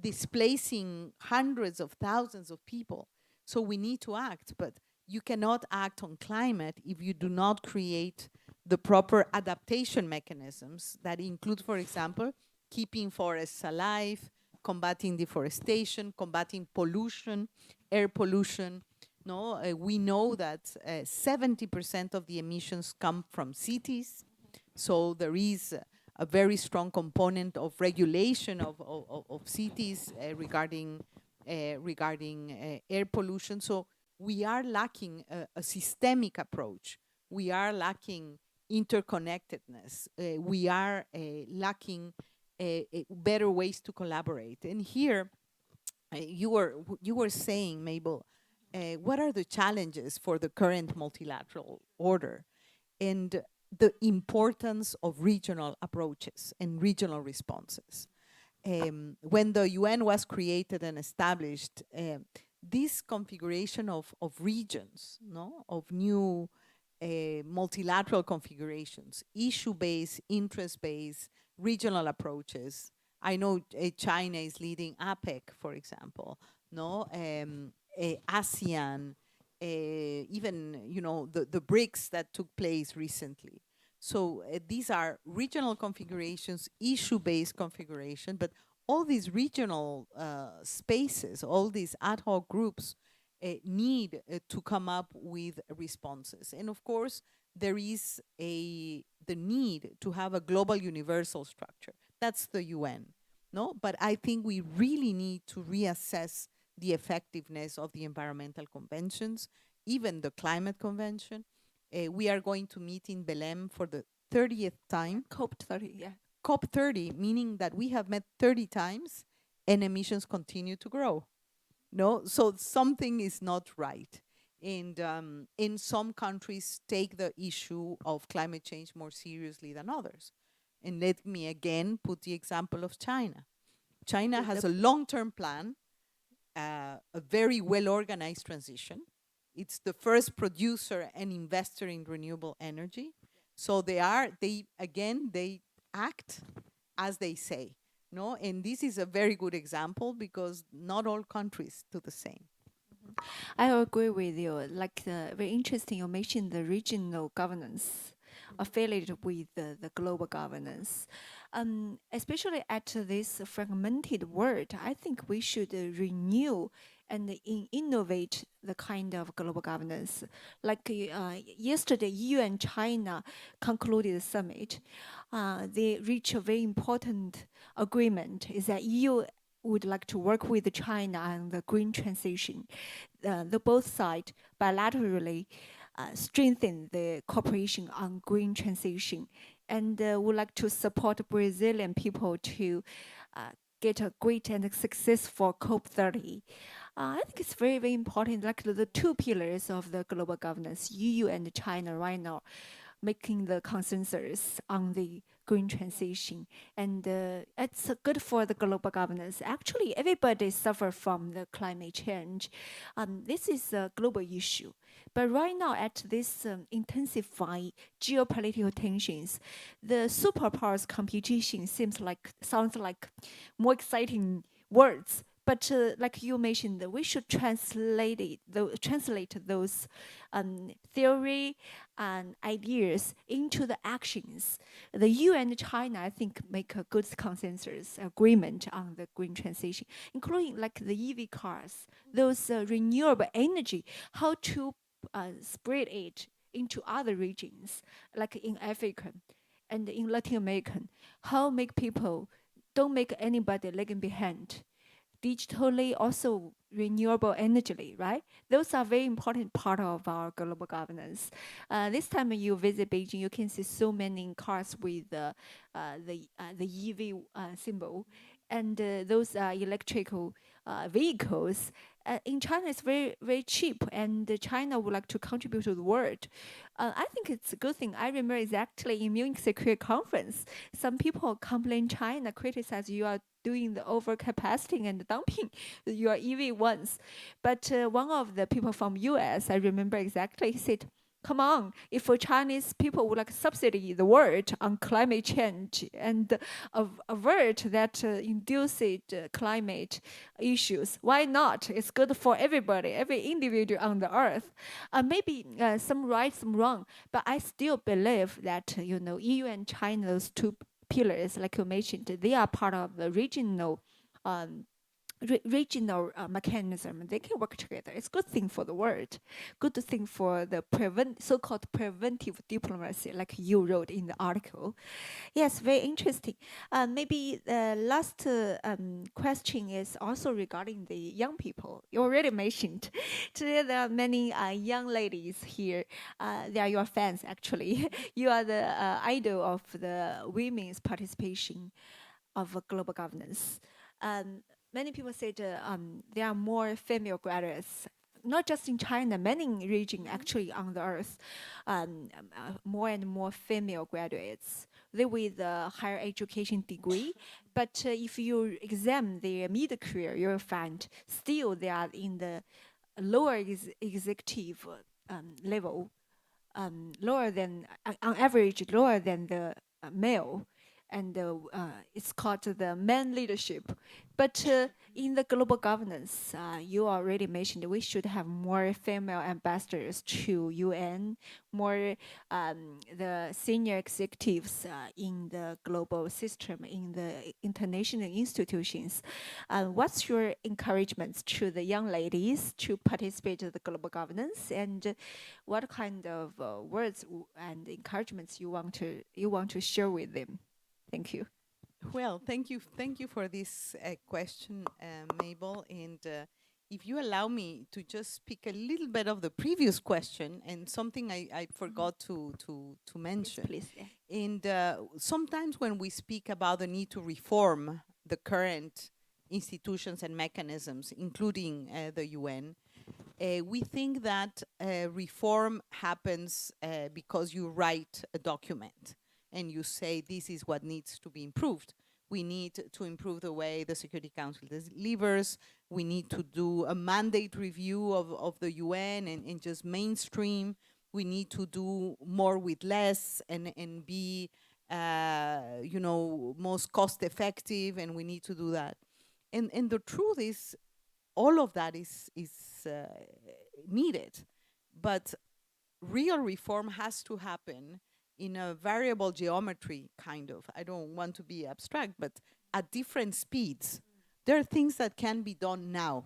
displacing hundreds of thousands of people. So we need to act, but you cannot act on climate if you do not create the proper adaptation mechanisms that include, for example, keeping forests alive, combating deforestation, combating pollution, air pollution. We know that 70% of the emissions come from cities. So there is a very strong component of regulation of cities regarding air pollution. So we are lacking a systemic approach. We are lacking interconnectedness. We are lacking better ways to collaborate. And here, you were saying, Mabel, what are the challenges for the current multilateral order? And the importance of regional approaches and regional responses. When the UN was created and established, this configuration of regions, of new multilateral configurations, issue-based, interest-based, regional approaches. I know China is leading APEC, for example, ASEAN, even, the BRICS that took place recently. So these are regional configurations, issue-based configuration, but all these regional spaces, all these ad hoc groups need to come up with responses. And of course, there is the need to have a global universal structure. That's the UN, But I think we really need to reassess the effectiveness of the environmental conventions, even the climate convention. We are going to meet in Belém for the 30th time. COP30, yeah. COP30, meaning that we have met 30 times and emissions continue to grow. So something is not right. And in some countries take the issue of climate change more seriously than others. And let me again put the example of China. China has a long-term plan, a very well-organized transition. It's the first producer and investor in renewable energy. So they act as they say. And this is a very good example because not all countries do the same. I agree with you. Very interesting, you mentioned the regional governance affiliated with the global governance. Especially at this fragmented world, I think we should renew and innovate the kind of global governance. Yesterday, EU and China concluded a summit. They reached a very important agreement, is that EU would like to work with China on the green transition. The both sides bilaterally strengthen the cooperation on green transition, and would like to support Brazilian people to get a great and successful COP30. I think it's very, very important, like the two pillars of the global governance, EU and China right now, making the consensus on the green transition. And it's good for the global governance. Actually, everybody suffer from the climate change. This is a global issue. But right now, at this intensifying geopolitical tensions, the superpowers competition sounds like more exciting words. But like you mentioned, we should translate those theory and ideas into the actions. The EU and China, I think, make a good consensus agreement on the green transition, including like the EV cars, those renewable energy, how to spread it into other regions, like in Africa and in Latin America, how make people don't make anybody lagging behind. Digitally, also renewable energy, right? Those are very important part of our global governance. This time you visit Beijing, you can see so many cars with the EV symbol, and those are electrical vehicles. In China, it's very, very cheap, and China would like to contribute to the world. I think it's a good thing. I remember exactly in Munich Security Conference, some people complain China, criticize you are doing the overcapacity and dumping your EV ones. But one of the people from US, I remember exactly, he said, come on, if Chinese people would like subsidy the world on climate change and avert that induced climate issues, why not? It's good for everybody, every individual on the earth. Maybe some right, some wrong, but I still believe that, EU and China, those two pillars, like you mentioned, they are part of the regional mechanism. They can work together. It's a good thing for the world, good thing for the so-called preventive diplomacy, like you wrote in the article. Yes, very interesting. Maybe the last question is also regarding the young people. You already mentioned today there are many young ladies here. They are your fans, actually. You are the idol of the women's participation of global governance. Many people said there are more female graduates, not just in China, many regions actually on the earth, more and more female graduates. They with a higher education degree, but if you examine their mid-career, you'll find still they are in the lower executive level, lower than, on average, lower than the male. And it's called the man leadership. But in the global governance, you already mentioned we should have more female ambassadors to UN, more the senior executives in the global system, in the international institutions. What's your encouragement to the young ladies to participate in the global governance, and what kind of words and encouragements you want to share with them? Thank you. Well, thank you for this question, Mabel. And if you allow me to just speak a little bit of the previous question and something I forgot to mention. Yes, please. Yeah. And sometimes when we speak about the need to reform the current institutions and mechanisms, including the UN, we think that reform happens because you write a document and you say this is what needs to be improved. We need to improve the way the Security Council delivers. We need to do a mandate review of the UN and just mainstream. We need to do more with less and be, most cost effective, and we need to do that. And the truth is, all of that is needed, but real reform has to happen in a variable geometry, kind of. I don't want to be abstract, but at different speeds. There are things that can be done now.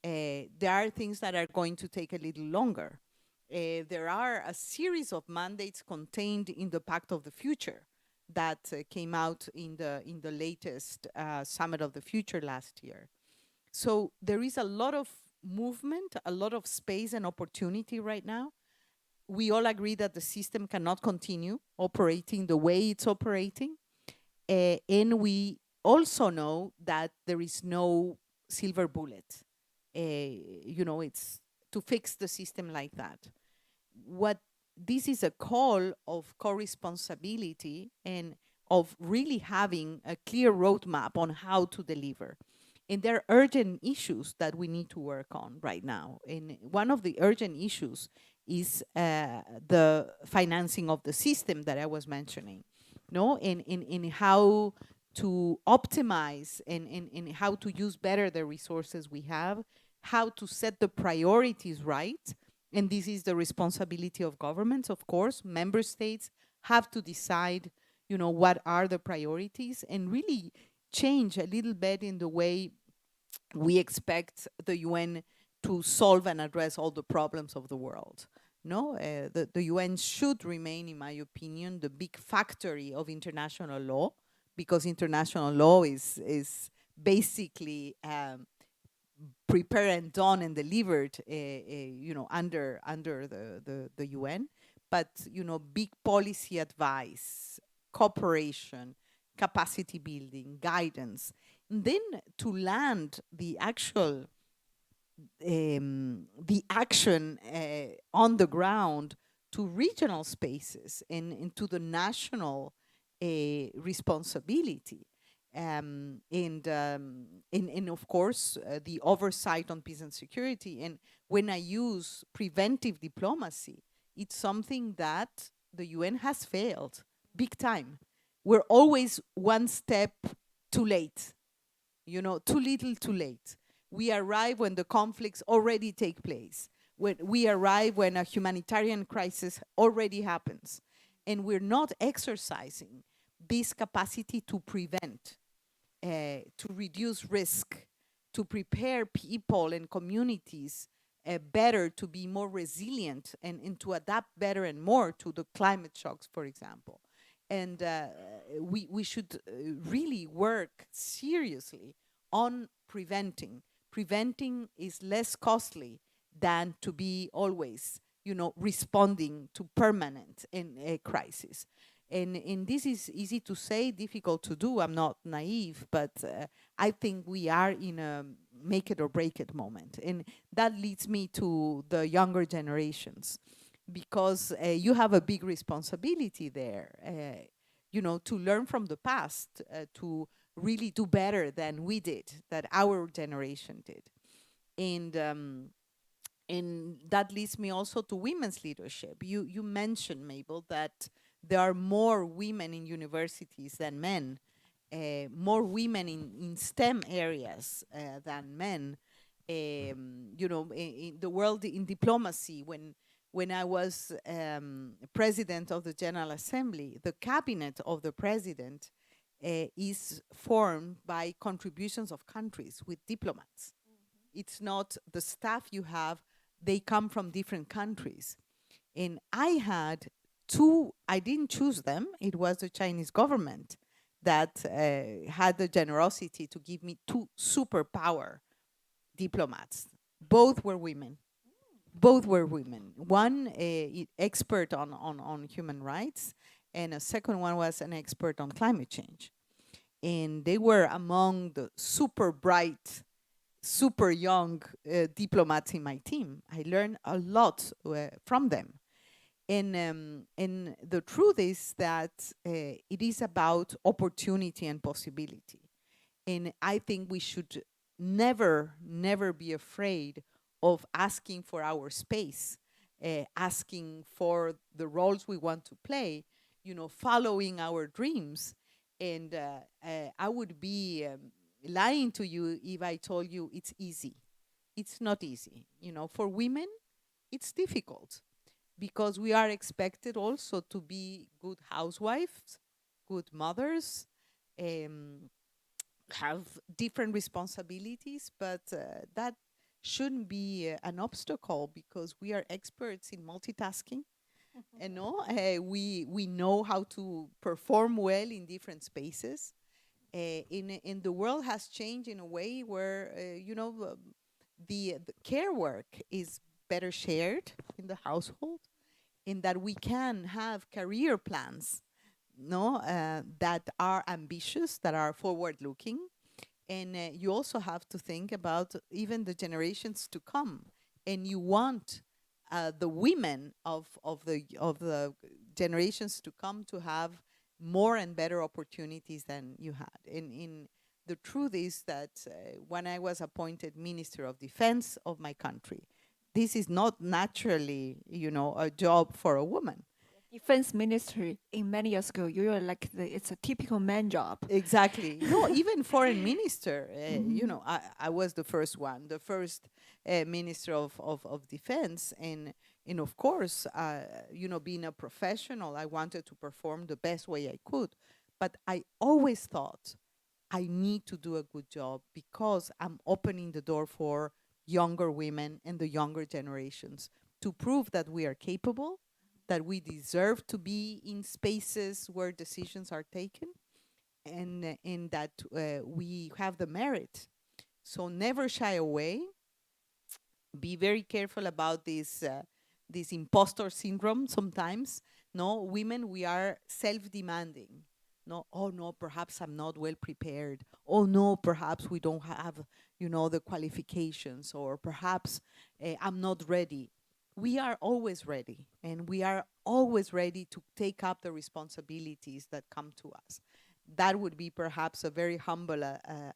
There are things that are going to take a little longer. There are a series of mandates contained in the Pact of the Future that came out in the latest Summit of the Future last year. So there is a lot of movement, a lot of space and opportunity right now. We all agree that the system cannot continue operating the way it's operating. And we also know that there is no silver bullet. It's to fix the system like that. What this is a call of co-responsibility and of really having a clear roadmap on how to deliver. And there are urgent issues that we need to work on right now. And one of the urgent issues is the financing of the system that I was mentioning, no? In how to optimize and how to use better the resources we have, how to set the priorities right. And this is the responsibility of governments, of course. Member states have to decide, what are the priorities and really change a little bit in the way we expect the UN to solve and address all the problems of the world. No, the UN should remain, in my opinion, the big factory of international law, because international law is basically prepared and done and delivered, under the UN. But big policy advice, cooperation, capacity building, guidance, and then to land the actual action on the ground to regional spaces and to the national responsibility. And of course, the oversight on peace and security. And when I use preventive diplomacy, it's something that the UN has failed big time. We're always one step too late, too little, too late. We arrive when the conflicts already take place. When we arrive when a humanitarian crisis already happens. And we're not exercising this capacity to prevent, to reduce risk, to prepare people and communities better, to be more resilient and to adapt better and more to the climate shocks, for example. And we should really work seriously on preventing. Preventing is less costly than to be always, responding to permanent crisis. And this is easy to say, difficult to do. I'm not naive, but I think we are in a make it or break it moment. And that leads me to the younger generations, because you have a big responsibility there, to learn from the past, to really do better than we did, that our generation did. And that leads me also to women's leadership. You mentioned, Mabel, that there are more women in universities than men, more women in STEM areas than men. In the world, in diplomacy, when I was president of the General Assembly, the cabinet of the president is formed by contributions of countries with diplomats. It's not the staff you have, they come from different countries. And I had two, I didn't choose them, it was the Chinese government that had the generosity to give me two superpower diplomats. Both were women. Both were women. One expert on human rights, and a second one was an expert on climate change. And they were among the super bright, super young diplomats in my team. I learned a lot from them. And the truth is that it is about opportunity and possibility. And I think we should never, never be afraid of asking for our space, asking for the roles we want to play, following our dreams. And I would be lying to you if I told you it's easy. It's not easy. For women, it's difficult, because we are expected also to be good housewives, good mothers, have different responsibilities, but that shouldn't be an obstacle, because we are experts in multitasking. We know how to perform well in different spaces. In the world has changed in a way where the care work is better shared in the household, in that we can have career plans, that are ambitious, that are forward-looking, and you also have to think about even the generations to come, and you want the women of the generations to come to have more and better opportunities than you had. In the truth is that when I was appointed Minister of Defense of my country, this is not naturally, a job for a woman. Defense ministry in many years ago, you were like it's a typical man job. Exactly. No, even foreign minister, I was the first one, the first minister of defense. And of course, being a professional, I wanted to perform the best way I could. But I always thought I need to do a good job because I'm opening the door for younger women and the younger generations to prove that we are capable, that we deserve to be in spaces where decisions are taken, and that we have the merit. So never shy away. Be very careful about this imposter syndrome sometimes. No, women, we are self-demanding. No, oh no, perhaps I'm not well prepared. Oh no, perhaps we don't have, the qualifications, or perhaps I'm not ready. We are always ready, and we are always ready to take up the responsibilities that come to us. That would be perhaps a very humble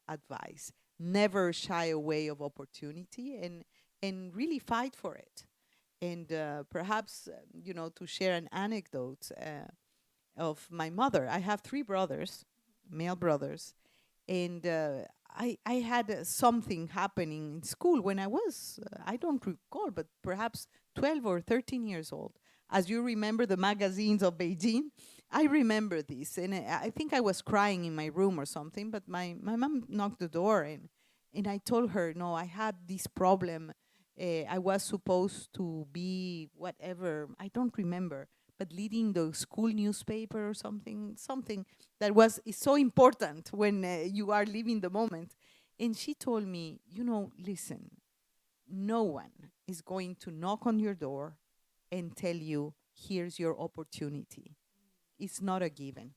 advice. Never shy away of opportunity, and really fight for it. And perhaps, to share an anecdote of my mother. I have 3 brothers, male brothers, and I had something happening in school when I was, I don't recall, but perhaps 12 or 13 years old. As you remember the magazines of Beijing, I remember this. And I think I was crying in my room or something, but my mom knocked the door, and I told her, no, I had this problem. I was supposed to be whatever, I don't remember, but leading the school newspaper or something that is so important when you are living the moment. And she told me, listen, no one is going to knock on your door and tell you, here's your opportunity. It's not a given.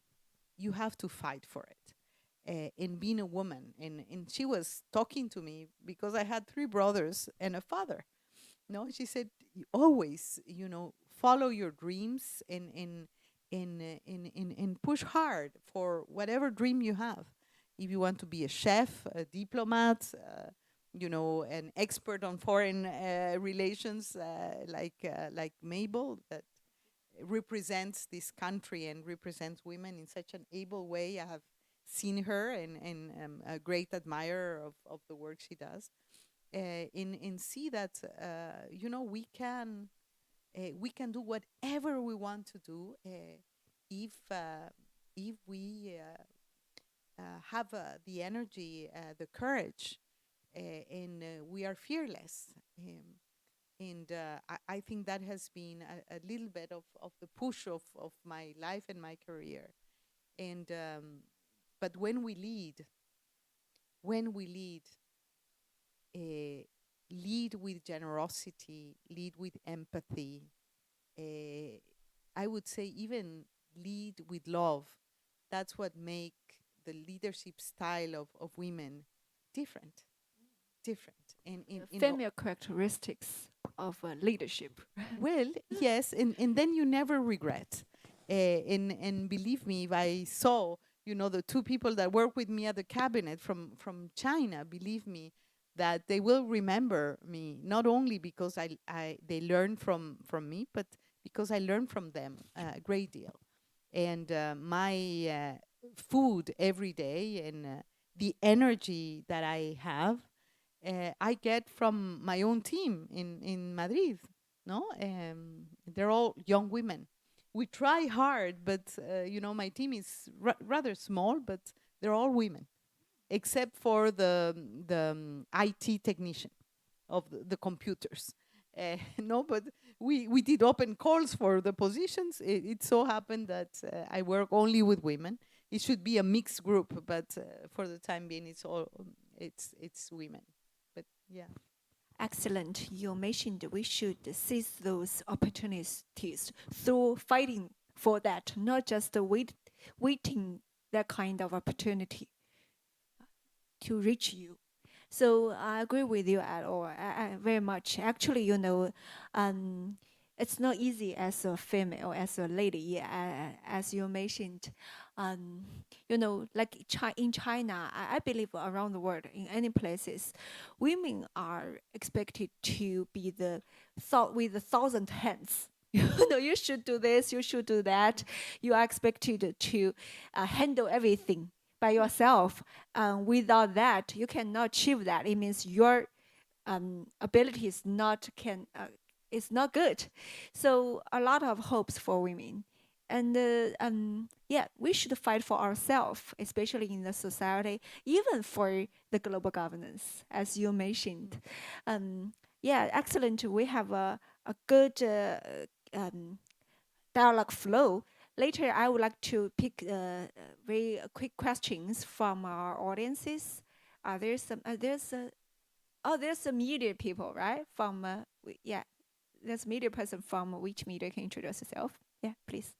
You have to fight for it. In being a woman, and she was talking to me because I had 3 brothers and a father. No, she said, always, follow your dreams, and push hard for whatever dream you have. If you want to be a chef, a diplomat, an expert on foreign relations, like Mabel, that represents this country and represents women in such an able way. I have seen her, and am a great admirer of the work she does. And see that we can do whatever we want to do if we have the energy, the courage, and we are fearless. And I think that has been a little bit of the push of my life and my career. And but when we lead, lead with generosity, lead with empathy. I would say even lead with love. That's what make the leadership style of women different. And Female characteristics of leadership. well, yes, and then you never regret. And believe me, if I saw, the 2 people that work with me at the cabinet from China, believe me, that they will remember me, not only because they learn from me, but because I learn from them a great deal. And my food every day, and the energy that I have, I get from my own team in Madrid. No, they're all young women. We try hard, but my team is rather small, but they're all women, except for the IT technician of the computers. No, but we did open calls for the positions. It so happened that I work only with women. It should be a mixed group, but for the time being, it's women. But yeah. Excellent. You mentioned we should seize those opportunities through fighting for that, not just waiting that kind of opportunity to reach you. So I agree with you at all, very much. Actually, it's not easy as a female, as a lady, as you mentioned. Like in China, I believe around the world, in any places, women are expected to be the thought with 1,000 hands. You should do this, you should do that. You are expected to handle everything by yourself. Without that, you cannot achieve that. It means your ability is not good. So a lot of hopes for women. And we should fight for ourselves, especially in the society, even for the global governance, as you mentioned. Excellent. We have a good dialogue flow. Later, I would like to pick very quick questions from our audiences. There's some media people, right? There's a media person from which media can introduce yourself. Yeah, please.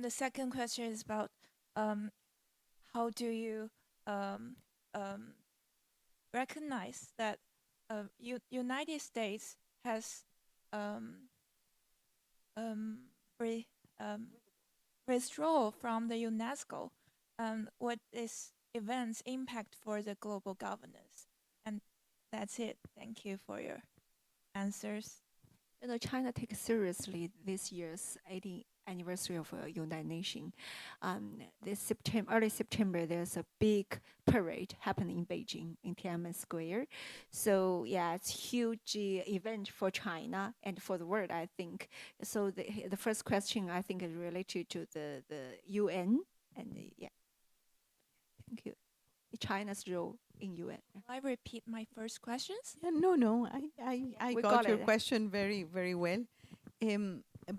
The second question is about how do you recognize that United States has withdraw from the UNESCO? What is events impact for the global governance? And that's it. Thank you for your answers. China takes seriously this year's 80th anniversary of United Nations. Early September, there's a big parade happening in Beijing in Tiananmen Square. So it's a huge event for China and for the world, I think. So the first question, I think, is related to the UN. And thank you. China's role in UN. Will I repeat my first questions? Yeah, no. I got your question very, very well.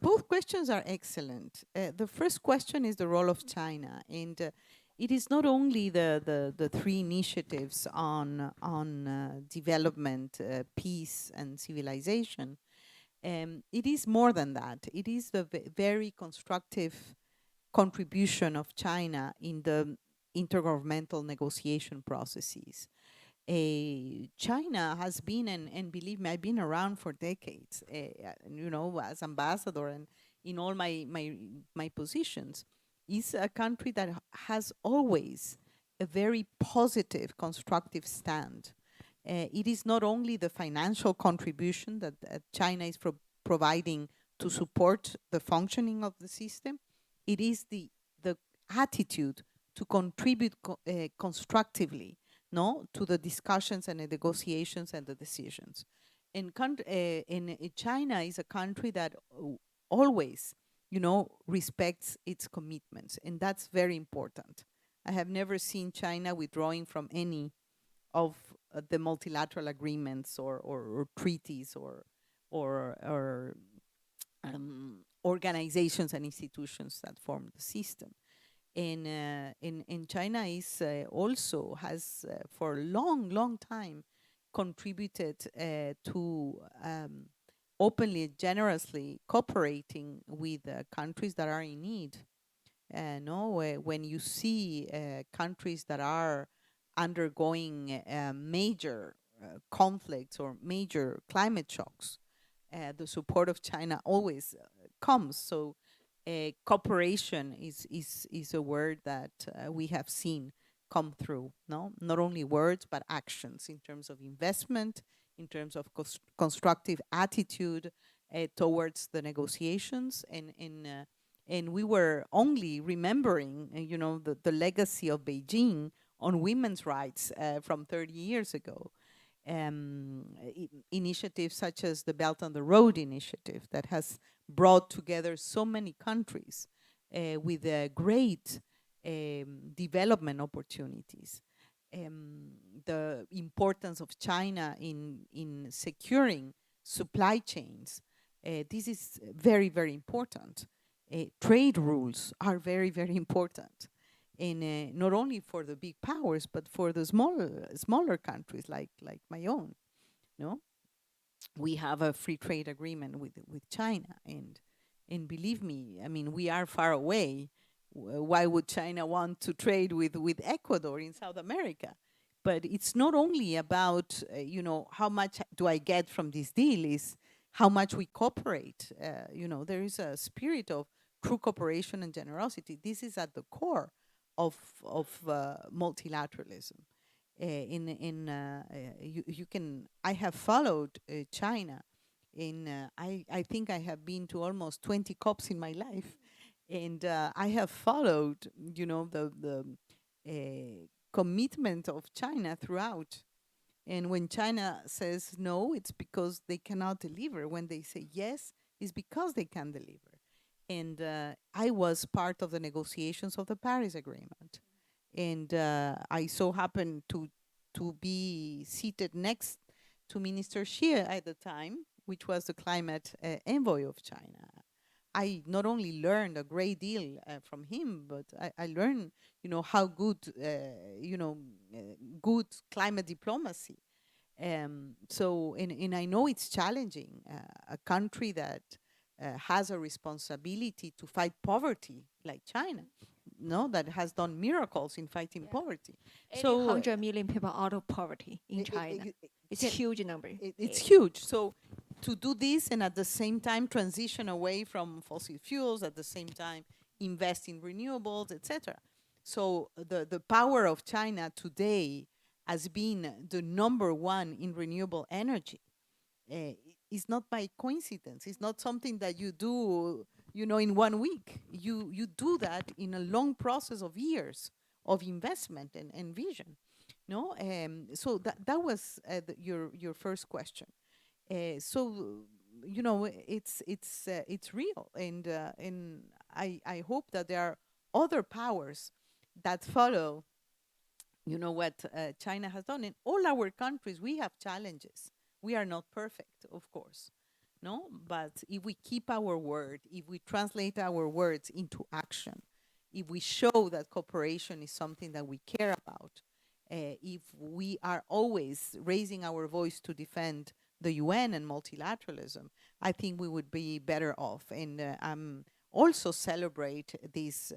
Both questions are excellent. The first question is the role of China, and it is not only the three initiatives on development, peace, and civilization. It is more than that. It is the very constructive contribution of China in the intergovernmental negotiation processes. China has been, and believe me, I've been around for decades, as ambassador and in all my positions, is a country that has always a very positive, constructive stand. It is not only the financial contribution that China is providing to support the functioning of the system, it is the attitude to contribute constructively, to the discussions and the negotiations and the decisions. And China is a country that always, respects its commitments, and that's very important. I have never seen China withdrawing from any of the multilateral agreements or treaties or organizations and institutions that form the system. And China is also has for a long time contributed to openly, generously cooperating with countries that are in need. When you see countries that are undergoing major conflicts or major climate shocks, the support of China always comes. So cooperation is a word that we have seen come through, no? Not only words, but actions in terms of investment, in terms of constructive attitude towards the negotiations. And we were only remembering, the legacy of Beijing on women's rights from 30 years ago. Initiatives such as the Belt and the Road Initiative that has brought together so many countries with great development opportunities. The importance of China in securing supply chains. This is very, very important. Trade rules are very, very important. And not only for the big powers, but for the smaller countries like my own. No, we have a free trade agreement with China, and believe me, I mean, we are far away. Why would China want to trade with Ecuador in South America? But it's not only about how much do I get from this deal, is how much we cooperate. There is a spirit of true cooperation and generosity. This is at the core of multilateralism. I have followed China I think I have been to almost 20 COPs in my life, and I have followed the commitment of China throughout. And when China says no, it's because they cannot deliver. When they say yes, it's because they can deliver. And I was part of the negotiations of the Paris Agreement. And I so happened to be seated next to Minister Xie at the time, which was the climate envoy of China. I not only learned a great deal from him, but I learned, how good, good climate diplomacy. So I know it's challenging. A country that has a responsibility to fight poverty, like China, that has done miracles in fighting poverty. So 100 million people out of poverty in China. It's a huge number. It's huge. So to do this and at the same time transition away from fossil fuels, at the same time invest in renewables, etc. So the power of China today as being the number one in renewable energy is not by coincidence. It's not something that you do, in 1 week. You do that in a long process of years of investment and vision. No, so that was your first question. So it's real, and I hope that there are other powers that follow. What China has done in all our countries. We have challenges. We are not perfect, of course, no. But if we keep our word, if we translate our words into action, if we show that cooperation is something that we care about, if we are always raising our voice to defend the UN and multilateralism, I think we would be better off. And also celebrate this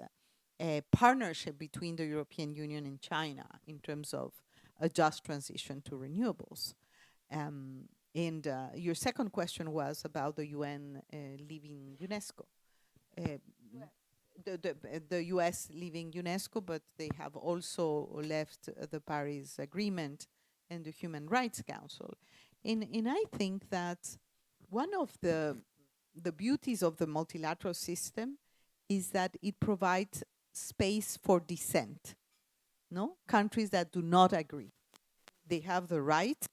partnership between the European Union and China in terms of a just transition to renewables. And your second question was about the UN leaving UNESCO. The US leaving UNESCO, but they have also left the Paris Agreement and the Human Rights Council. And I think that one of the beauties of the multilateral system is that it provides space for dissent. No? Countries that do not agree, they have the right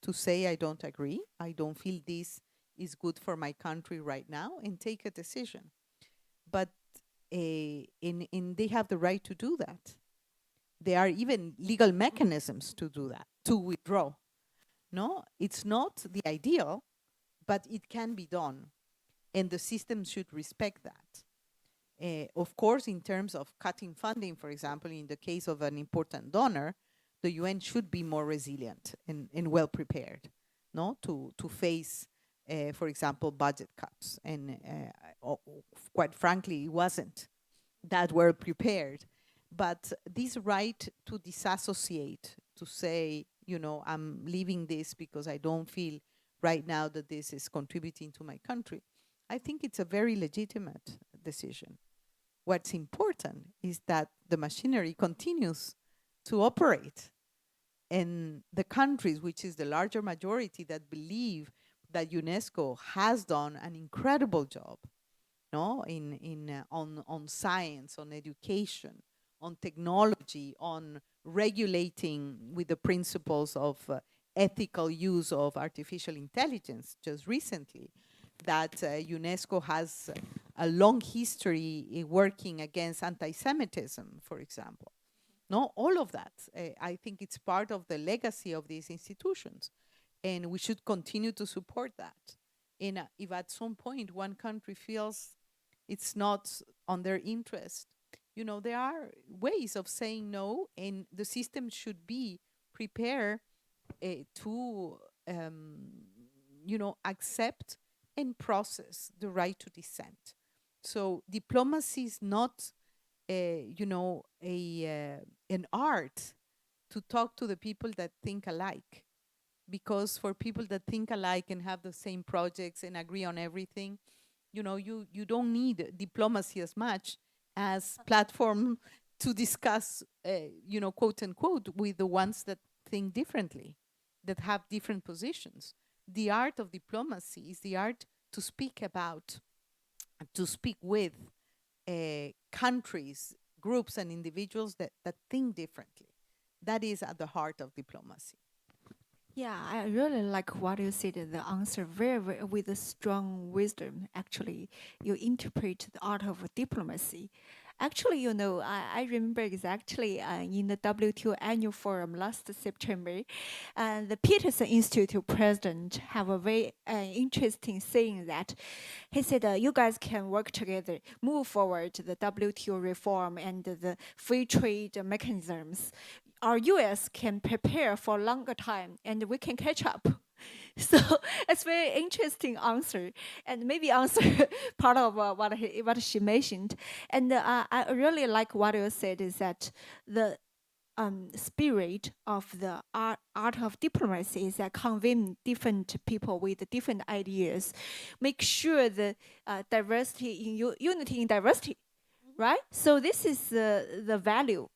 to say, I don't agree, I don't feel this is good for my country right now, and take a decision. But they have the right to do that. There are even legal mechanisms to do that, to withdraw. No, it's not the ideal, but it can be done, and the system should respect that. Of course, in terms of cutting funding, for example, in the case of an important donor, the UN should be more resilient and well prepared, no, to face, for example, budget cuts. And quite frankly, it wasn't that well prepared. But this right to disassociate, to say, I'm leaving this because I don't feel right now that this is contributing to my country, I think it's a very legitimate decision. What's important is that the machinery continues to operate. And the countries, which is the larger majority, that believe that UNESCO has done an incredible job, no, on science, on education, on technology, on regulating with the principles of ethical use of artificial intelligence. Just recently, that UNESCO has a long history in working against anti-Semitism, for example. No, all of that. I think it's part of the legacy of these institutions, and we should continue to support that. And if at some point one country feels it's not on their interest, you know, there are ways of saying no, and the system should be prepared to, you know, accept and process the right to dissent. So diplomacy is not, you know, an art to talk to the people that think alike. Because for people that think alike and have the same projects and agree on everything, you know, you don't need diplomacy as much as platform to discuss, you know, quote unquote, with the ones that think differently, that have different positions. The art of diplomacy is the art to speak about, to speak with countries, groups, and individuals that think differently. That is at the heart of diplomacy. Yeah, I really like what you said, the answer very with a strong wisdom. Actually, you interpret the art of diplomacy. Actually, you know, I remember exactly in the WTO annual forum last September, the Peterson Institute president have a very interesting saying that he said, you guys can work together, move forward the WTO reform and the free trade mechanisms. Our US can prepare for a longer time and we can catch up. So it's very interesting answer, and maybe answer part of what she mentioned. And I really like what you said is that the spirit of the art of diplomacy is that convene different people with different ideas, make sure the diversity in unity in diversity, right? So this is the value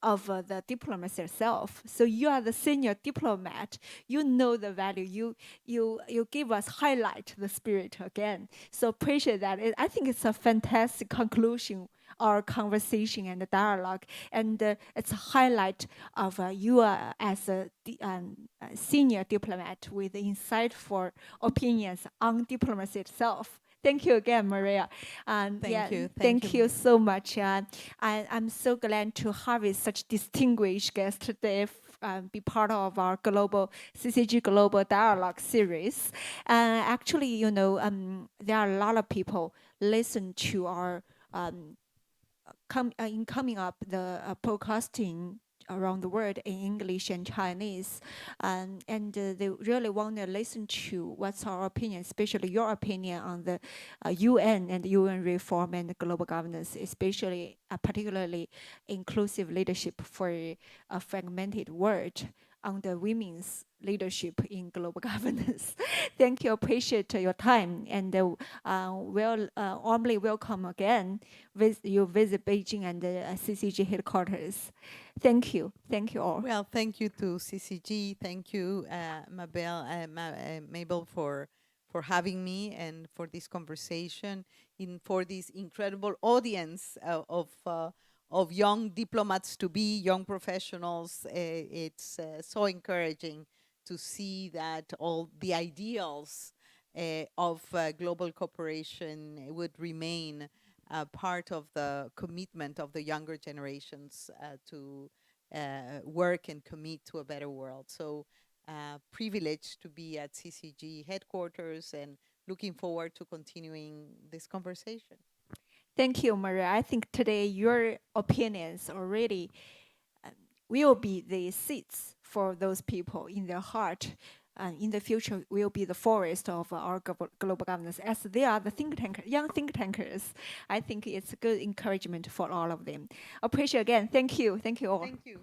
of the diplomacy itself. So you are the senior diplomat. You know the value. You give us highlight the spirit again. So appreciate that. I think it's a fantastic conclusion our conversation and the dialogue, and it's a highlight of you as a senior diplomat with insightful opinions on diplomacy itself. Thank you again, Maria. Thank you so much. I'm so glad to have such distinguished guest today be part of our global CCG Global Dialogue series. Actually, you know, there are a lot of people listen to our coming up the podcasting around the world in English and Chinese, and they really want to listen to what's our opinion, especially your opinion on the UN and UN reform and global governance, especially particularly inclusive leadership for a fragmented world under women's leadership in global governance. Thank you, appreciate your time, and warmly welcome again with you visit Beijing and the CCG headquarters. Thank you all. Well, thank you to CCG, thank you Mabel for having me and for this conversation, for this incredible audience of young diplomats to be, young professionals. It's so encouraging to see that all the ideals of global cooperation would remain part of the commitment of the younger generations to work and commit to a better world. So privileged to be at CCG headquarters and looking forward to continuing this conversation. Thank you, Maria. I think today your opinions already will be the seeds for those people in their heart. In the future, will be the forest of our global governance, as they are the young think tankers. I think it's a good encouragement for all of them. Appreciate again. Thank you all. Thank you.